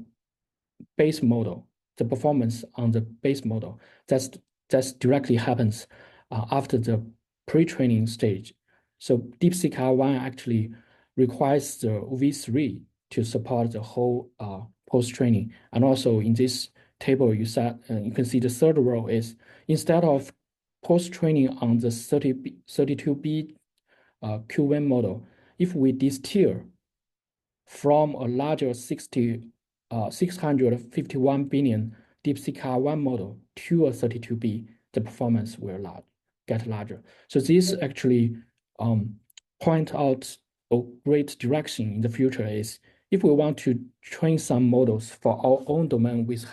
base model, the performance on the base model. That's directly happens after the pre-training stage. So DeepSeek R1 actually requires the V3 to support the whole post-training. And also in this table, you can see the third row is instead of post-training on the 32B Q1 model, if we distill from a larger 651 billion DeepSeek R1 model to a 32B, the performance will get larger. So this actually point out a great direction in the future is if we want to train some models for our own domain with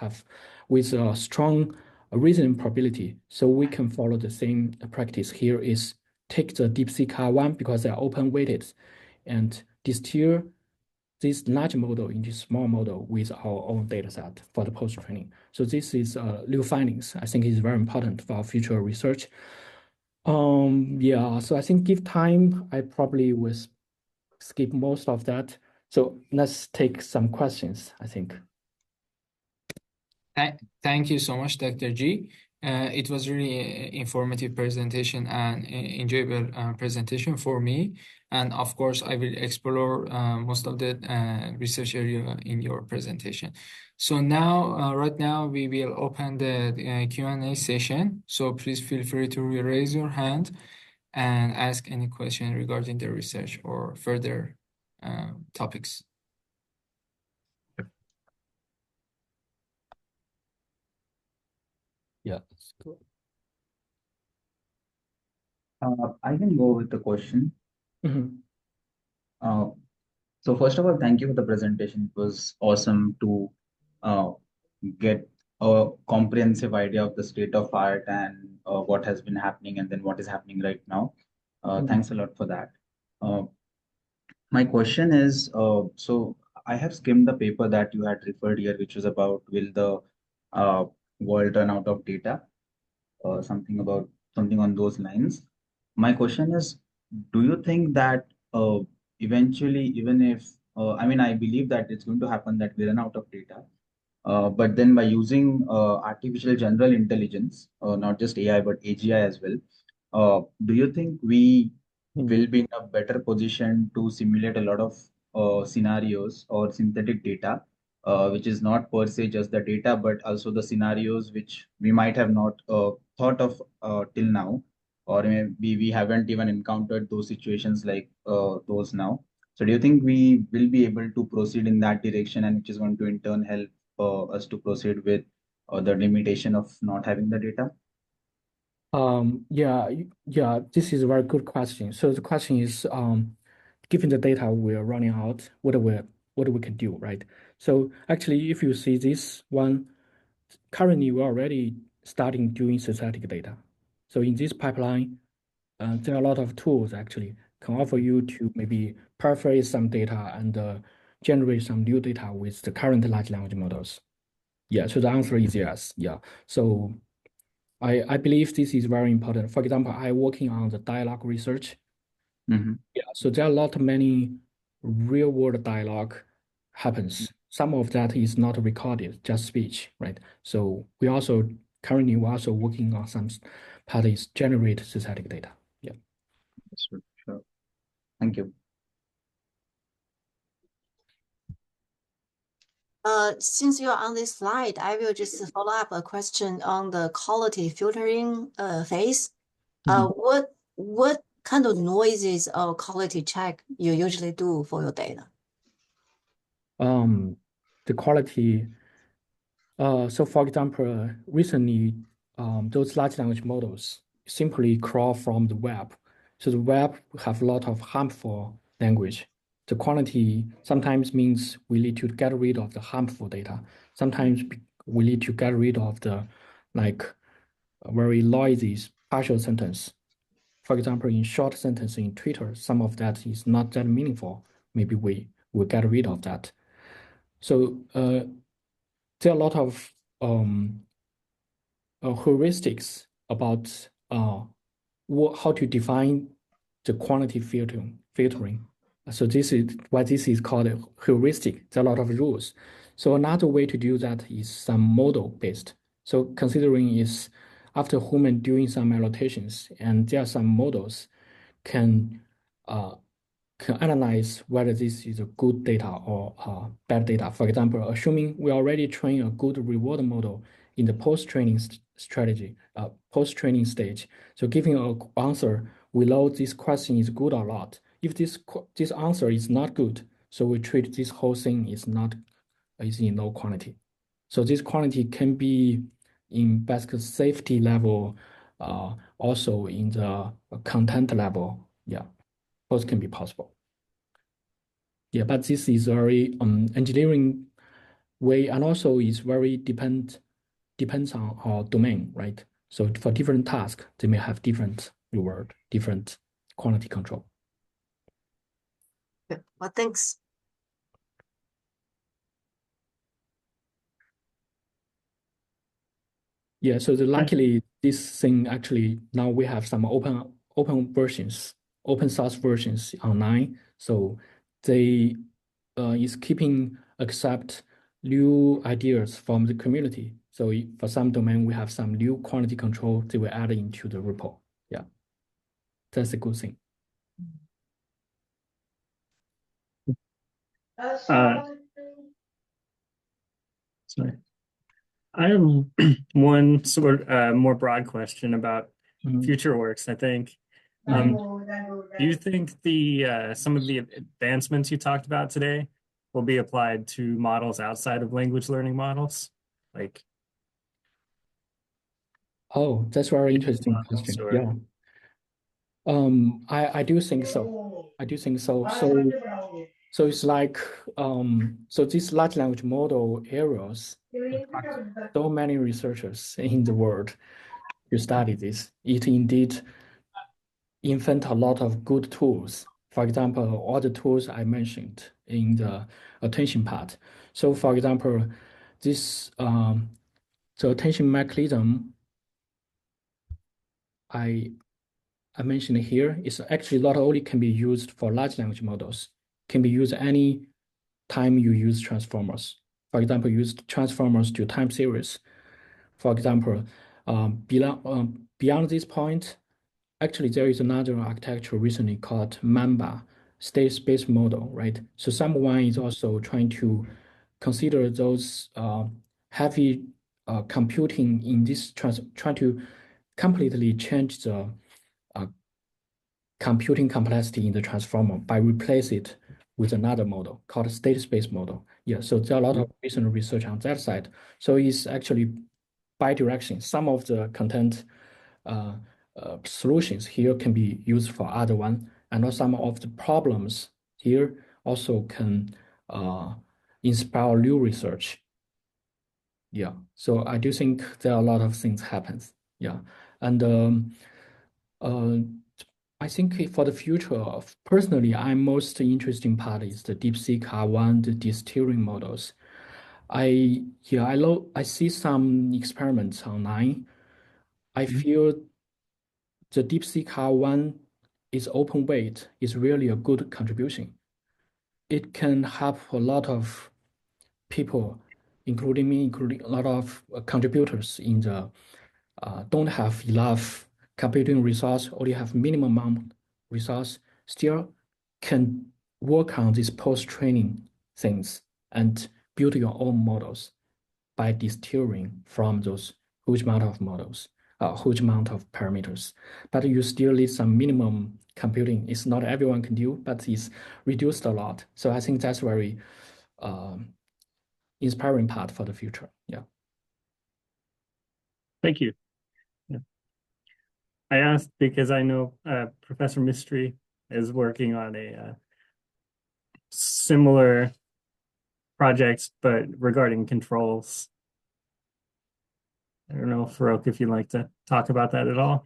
a strong reasoning probability, so we can follow the same practice here is take the DeepSeek R1 because they're open weighted and distill this large model into small model with our own data set for the post-training. So this is new findings. I think is very important for our future research. Yeah, so I think give time, I probably will skip most of that. So let's take some questions, I think. Thank you so much, Dr. G. It was really informative presentation and enjoyable presentation for me. And of course, I will explore most of the research area in your presentation. So now, right now, we will open the Q&A session. So please feel free to raise your hand and ask any question regarding the research or further topics. Yeah, that's good. I can go with the question. Mhm. So first of all, thank you for the presentation. It was awesome to uh, get a comprehensive idea of the state of art and what has been happening and then what is happening right now. Thanks a lot for that. Uh, my question is, so I have skimmed the paper that you had referred here, which was about will the world run out of data? Something about something on those lines. My question is, do you think that eventually, even if I mean, I believe that it's going to happen that we run out of data, but then by using artificial general intelligence, not just AI but AGI as well, do you think we will be in a better position to simulate a lot of scenarios or synthetic data, which is not per se just the data, but also the scenarios which we might have not thought of till now, or maybe we haven't even encountered those situations like those now. So do you think we will be able to proceed in that direction, and which is going to in turn help us to proceed with the limitation of not having the data? Yeah, this is a very good question. So the question is, given the data we're running out, what we can do, right? So actually, if you see this one, currently we're already starting doing synthetic data. So in this pipeline, there are a lot of tools actually can offer you to maybe paraphrase some data and generate some new data with the current large language models. Yeah, so the answer is yes. Yeah. So I believe this is very important. For example, I'm working on the dialogue research. Mhm. Yeah, so there are a lot many real world dialogue happens. Some of that is not recorded, just speech, right? So currently we're also working on some parties generate synthetic data. Yeah. Sure, sure. Thank you. Since you're on this slide, I will just follow up a question on the quality filtering phase. What kind of noises or quality check you usually do for your data? The quality. So for example, recently, those large language models simply crawl from the web. So the web have a lot of harmful language. The quality sometimes means we need to get rid of the harmful data. Sometimes we need to get rid of the like very noisy partial sentence. For example, in short sentence in Twitter, some of that is not that meaningful. Maybe we will get rid of that. So there are a lot of heuristics about how to define the quantity filtering. So this is why this is called a heuristic. There are a lot of rules. So another way to do that is some model based. So considering is after human doing some annotations, and there are some models can analyze whether this is a good data or bad data. For example, assuming we already train a good reward model in the post-training post-training stage. So giving an answer, we know this question is good or not. If this answer is not good, so we treat this whole thing is in low quantity. So this quantity can be in basket safety level, also in the content level. Yeah, both can be possible. Yeah, but this is very engineering way, and also is very depends on our domain, right? So for different tasks, they may have different reward, different quantity control. Yeah. Well, thanks. Yeah, so luckily this thing actually now we have some open versions, open source versions online. So they is keeping accept new ideas from the community. So for some domain we have some new quantity control they will add into the repo. Yeah, that's a good thing. Sorry. I have one sort more broad question about future works, I think. Do you think the some of the advancements you talked about today will be applied to models outside of language learning models? Like, oh, that's a very interesting question. or... Yeah. I do think so. I do think so. So it's like so these large language model areas attract so many researchers in the world to study this. It indeed invent a lot of good tools. For example, all the tools I mentioned in the attention part. So for example, this the attention mechanism I mentioned here is actually not only can be used for large language models, can be used any time you use transformers. For example, use transformers to time series. For example, beyond this point, actually there is another architecture recently called Mamba, state space model, right? So someone is also trying to consider those heavy computing in this trying to completely change the computing complexity in the transformer by replace it with another model called state space model. Yeah, so there are a lot of recent research on that side. So it's actually bi-direction. Some of the content solutions here can be used for other one, and some of the problems here also can inspire new research. Yeah, so I do think there are a lot of things happens. Yeah, and I think for the future, personally, I'm most interesting part is the DeepSeek R1, the tutoring models. I see some experiments online. I feel the DeepSeek R1 is open weight is really a good contribution. It can help a lot of people, including me, including a lot of contributors in the don't have enough computing resource, only have minimum amount resource, still can work on these post-training things and build your own models by distilling from those huge amount of models, huge amount of parameters. But you still need some minimum computing. It's not everyone can do, but it's reduced a lot. So I think that's very inspiring part for the future. Yeah. Thank you. Yeah. I asked because I know Professor Mystery is working on a similar project, but regarding controls. I don't know, Farouk, if you'd like to talk about that at all.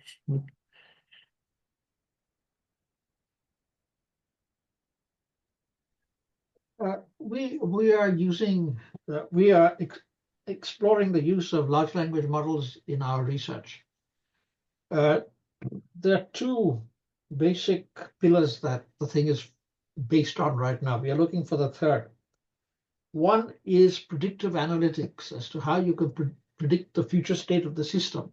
We are using we are exploring the use of large language models in our research. There are two basic pillars that the thing is based on right now. We are looking for the third. One is predictive analytics as to how you can predict the future state of the system.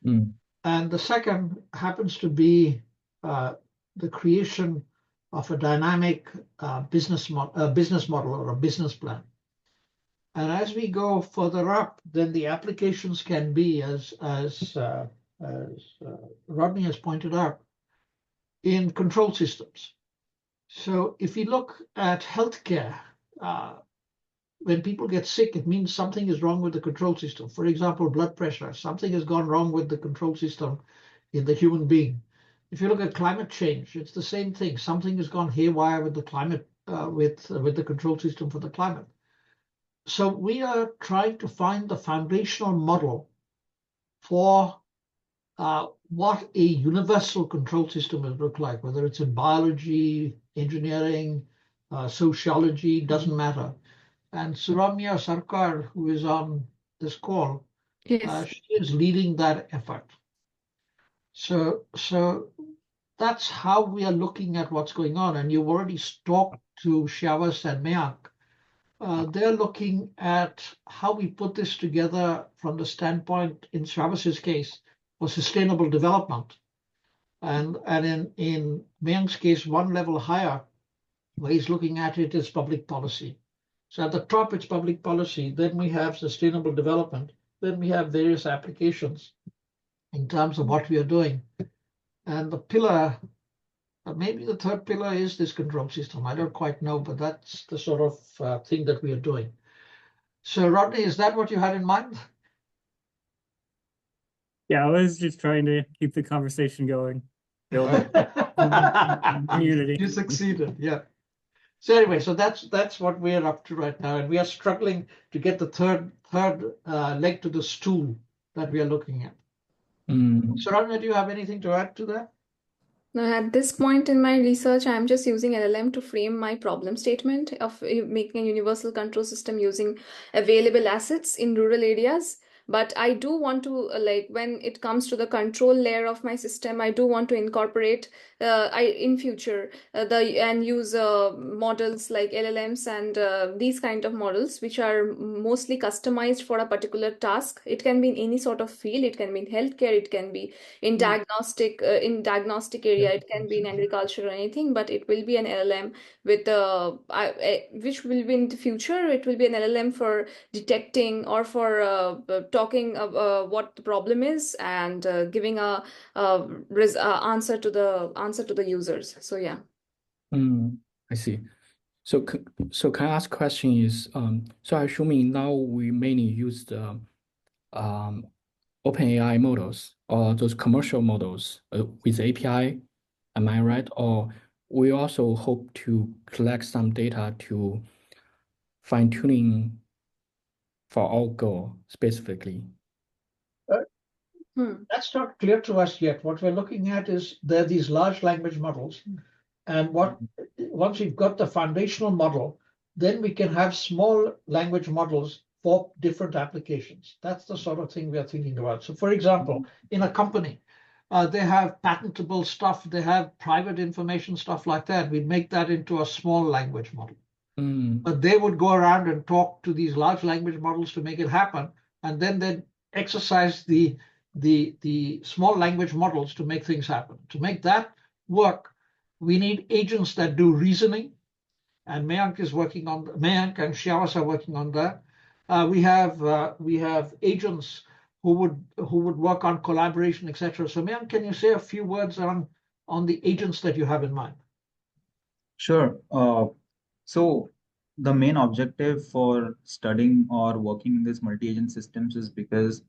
And the second happens to be the creation of a dynamic business model or a business plan. And as we go further up, then the applications can be, as Rodney has pointed out, in control systems. So if you look at healthcare, when people get sick, it means something is wrong with the control system. For example, blood pressure, something has gone wrong with the control system in the human being. If you look at climate change, it's the same thing. Something has gone haywire with the climate, with the control system for the climate. So we are trying to find the foundational model for what a universal control system would look like, whether it's in biology, engineering, sociology, doesn't matter. And Suramya Sarkar, who is on this call, Yes. she is leading that effort. So that's how we are looking at what's going on. And you've already talked to Shavas and Mayank. They're looking at how we put this together from the standpoint, in Shavas's case, for sustainable development. And in Mayank's case, one level higher, where he's looking at it is public policy. So at the top, it's public policy. Then we have sustainable development. Then we have various applications in terms of what we are doing. And the pillar, maybe the third pillar is this control system. I don't quite know, but that's the sort of thing that we are doing. So Rodney, is that what you had in mind? Yeah, I was just trying to keep the conversation going. Build community. You succeeded, yeah. So anyway, so that's what we're up to right now, and we are struggling to get the third leg to the stool that we are looking at. So Rodney, do you have anything to add to that? Now, at this point in my research, I'm just using LLM to frame my problem statement of making a universal control system using available assets in rural areas. But I do want to, like, when it comes to the control layer of my system, I do want to incorporate, in future, and use models like LLMs and these kind of models, which are mostly customized for a particular task. It can be in any sort of field. It can be in healthcare. It can be in diagnostic area. It can be in agriculture or anything. But it will be an LLM with which will be in the future. It will be an LLM for detecting or for talking what the problem is and giving a answer to the users. So yeah. I see. So can I ask question is, so assuming now we mainly use the OpenAI models or those commercial models with API, am I right? Or we also hope to collect some data to fine tuning for our goal specifically? That's not clear to us yet. What we're looking at is there are these large language models, and once we've got the foundational model, then we can have small language models for different applications. That's the sort of thing we are thinking about. So, for example, in a company, they have patentable stuff, they have private information, stuff like that. We'd make that into a small language model. But they would go around and talk to these large language models to make it happen, and then they'd exercise the small language models to make things happen. To make that work, we need agents that do reasoning, and Mayank and Shyavas are working on that. We have agents who would work on collaboration, etc. So Mayank, can you say a few words on the agents that you have in mind? Sure. So the main objective for studying or working in this multi-agent systems is because,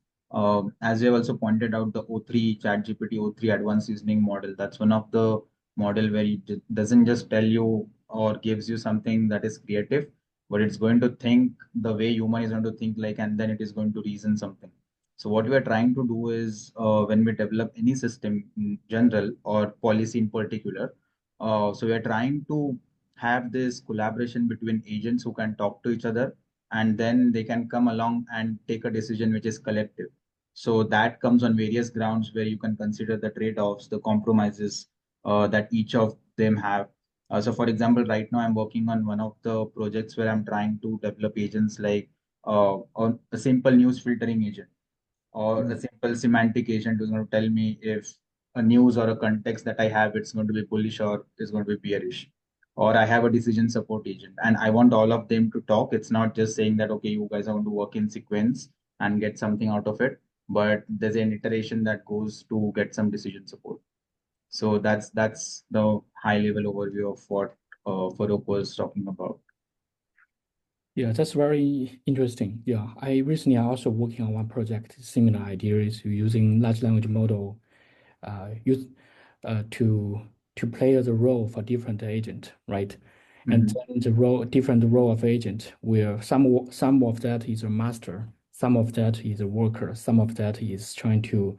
as you have also pointed out, the O3 ChatGPT O3 advanced reasoning model, that's one of the model where it doesn't just tell you or gives you something that is creative, but it's going to think the way human is going to think like, and then it is going to reason something. So what we are trying to do is when we develop any system in general or policy in particular, so we are trying to have this collaboration between agents who can talk to each other, and then they can come along and take a decision which is collective. So that comes on various grounds where you can consider the trade-offs, the compromises that each of them have. So for example, right now I'm working on one of the projects where I'm trying to develop agents like on a simple news filtering agent or a simple semantic agent who's going to tell me if a news or a context that I have, it's going to be bullish or is going to be bearish. Or I have a decision support agent and I want all of them to talk. It's not just saying that, okay, you guys are going to work in sequence and get something out of it, but there's an iteration that goes to get some decision support. So that's the high level overview of what Farooq was talking about. Yeah, that's very interesting. Yeah, I recently also working on one project. Similar idea is using large language model, use to play the role for different agent, right? And then the different role of agent, where some of that is a master, some of that is a worker, some of that is trying to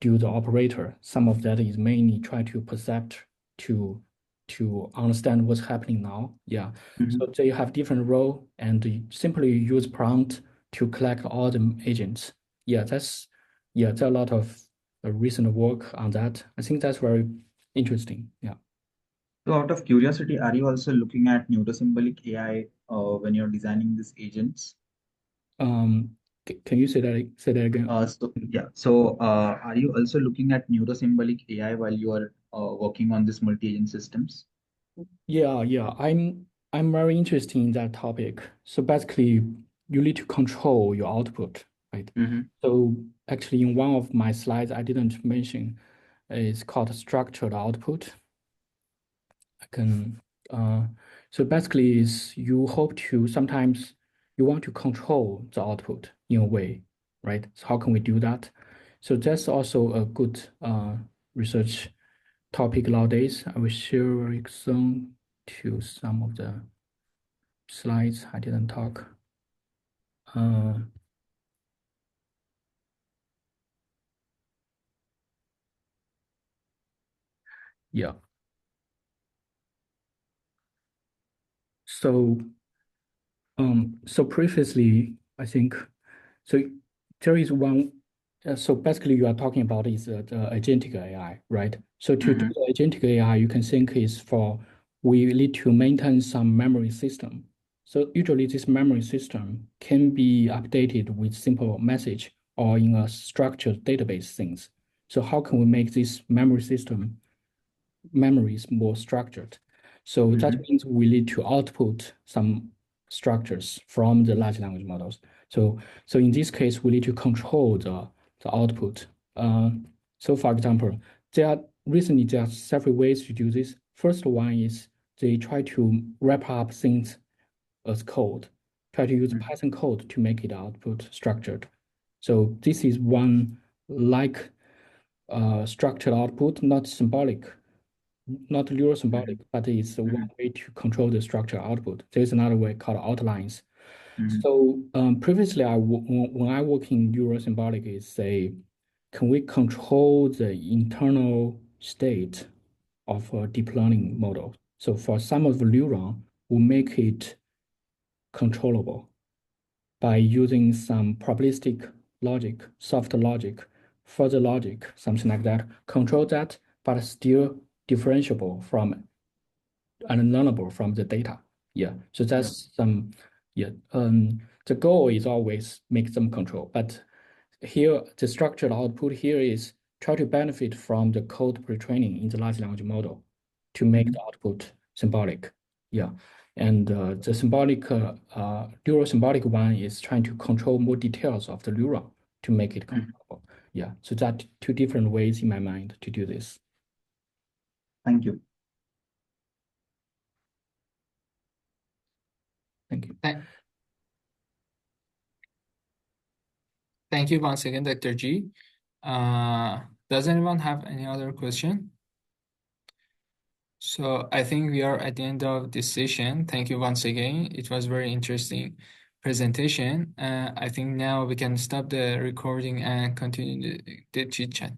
do the operator, some of that is mainly trying to percept to understand what's happening now. Yeah. So they have different role and you simply use prompt to collect all the agents. Yeah, there's a lot of recent work on that. I think that's very interesting. Yeah. So out of curiosity, are you also looking at neurosymbolic AI when you're designing these agents? Can you say that again? Are you also looking at neurosymbolic AI while you are working on these multi-agent systems? Yeah. I'm very interested in that topic. So basically, you need to control your output, right? So actually, in one of my slides, I didn't mention, it's called structured output. I can. So basically, is you hope to sometimes you want to control the output in a way, right? So how can we do that? So that's also a good research topic nowadays. I will share very soon to some of the slides I didn't talk. Yeah. So previously, I think, so there is one. So basically, you are talking about is the agentic AI, right? So to do the agentic AI, you can think is for we need to maintain some memory system. So usually, this memory system can be updated with simple message or in a structured database things. So how can we make this memory system memories more structured? So that means we need to output some structures from the large language models. So in this case, we need to control the output. So for example, recently there are several ways to do this. First one is they try to wrap up things as code, try to use Python code to make it output structured. So this is one like structured output, not symbolic, not neural symbolic, but it's one way to control the structure output. There's another way called outlines. So previously, when I work in neural symbolic, is say, can we control the internal state of a deep learning model? So for some of the neuron, we make it controllable by using some probabilistic logic, soft logic, fuzzy logic, something like that. Control that, but still differentiable from and learnable from the data. Yeah. So that's some. Yeah. The goal is always make them control, but here the structured output here is try to benefit from the code pre-training in the large language model to make the output symbolic. Yeah. And the symbolic neural symbolic one is trying to control more details of the neuron to make it controllable. Yeah. So that two different ways in my mind to do this. Thank you. Thank you. Thank you once again, Dr. G. Does anyone have any other question? So I think we are at the end of this session. Thank you once again. It was very interesting presentation. I think now we can stop the recording and continue the chit chat.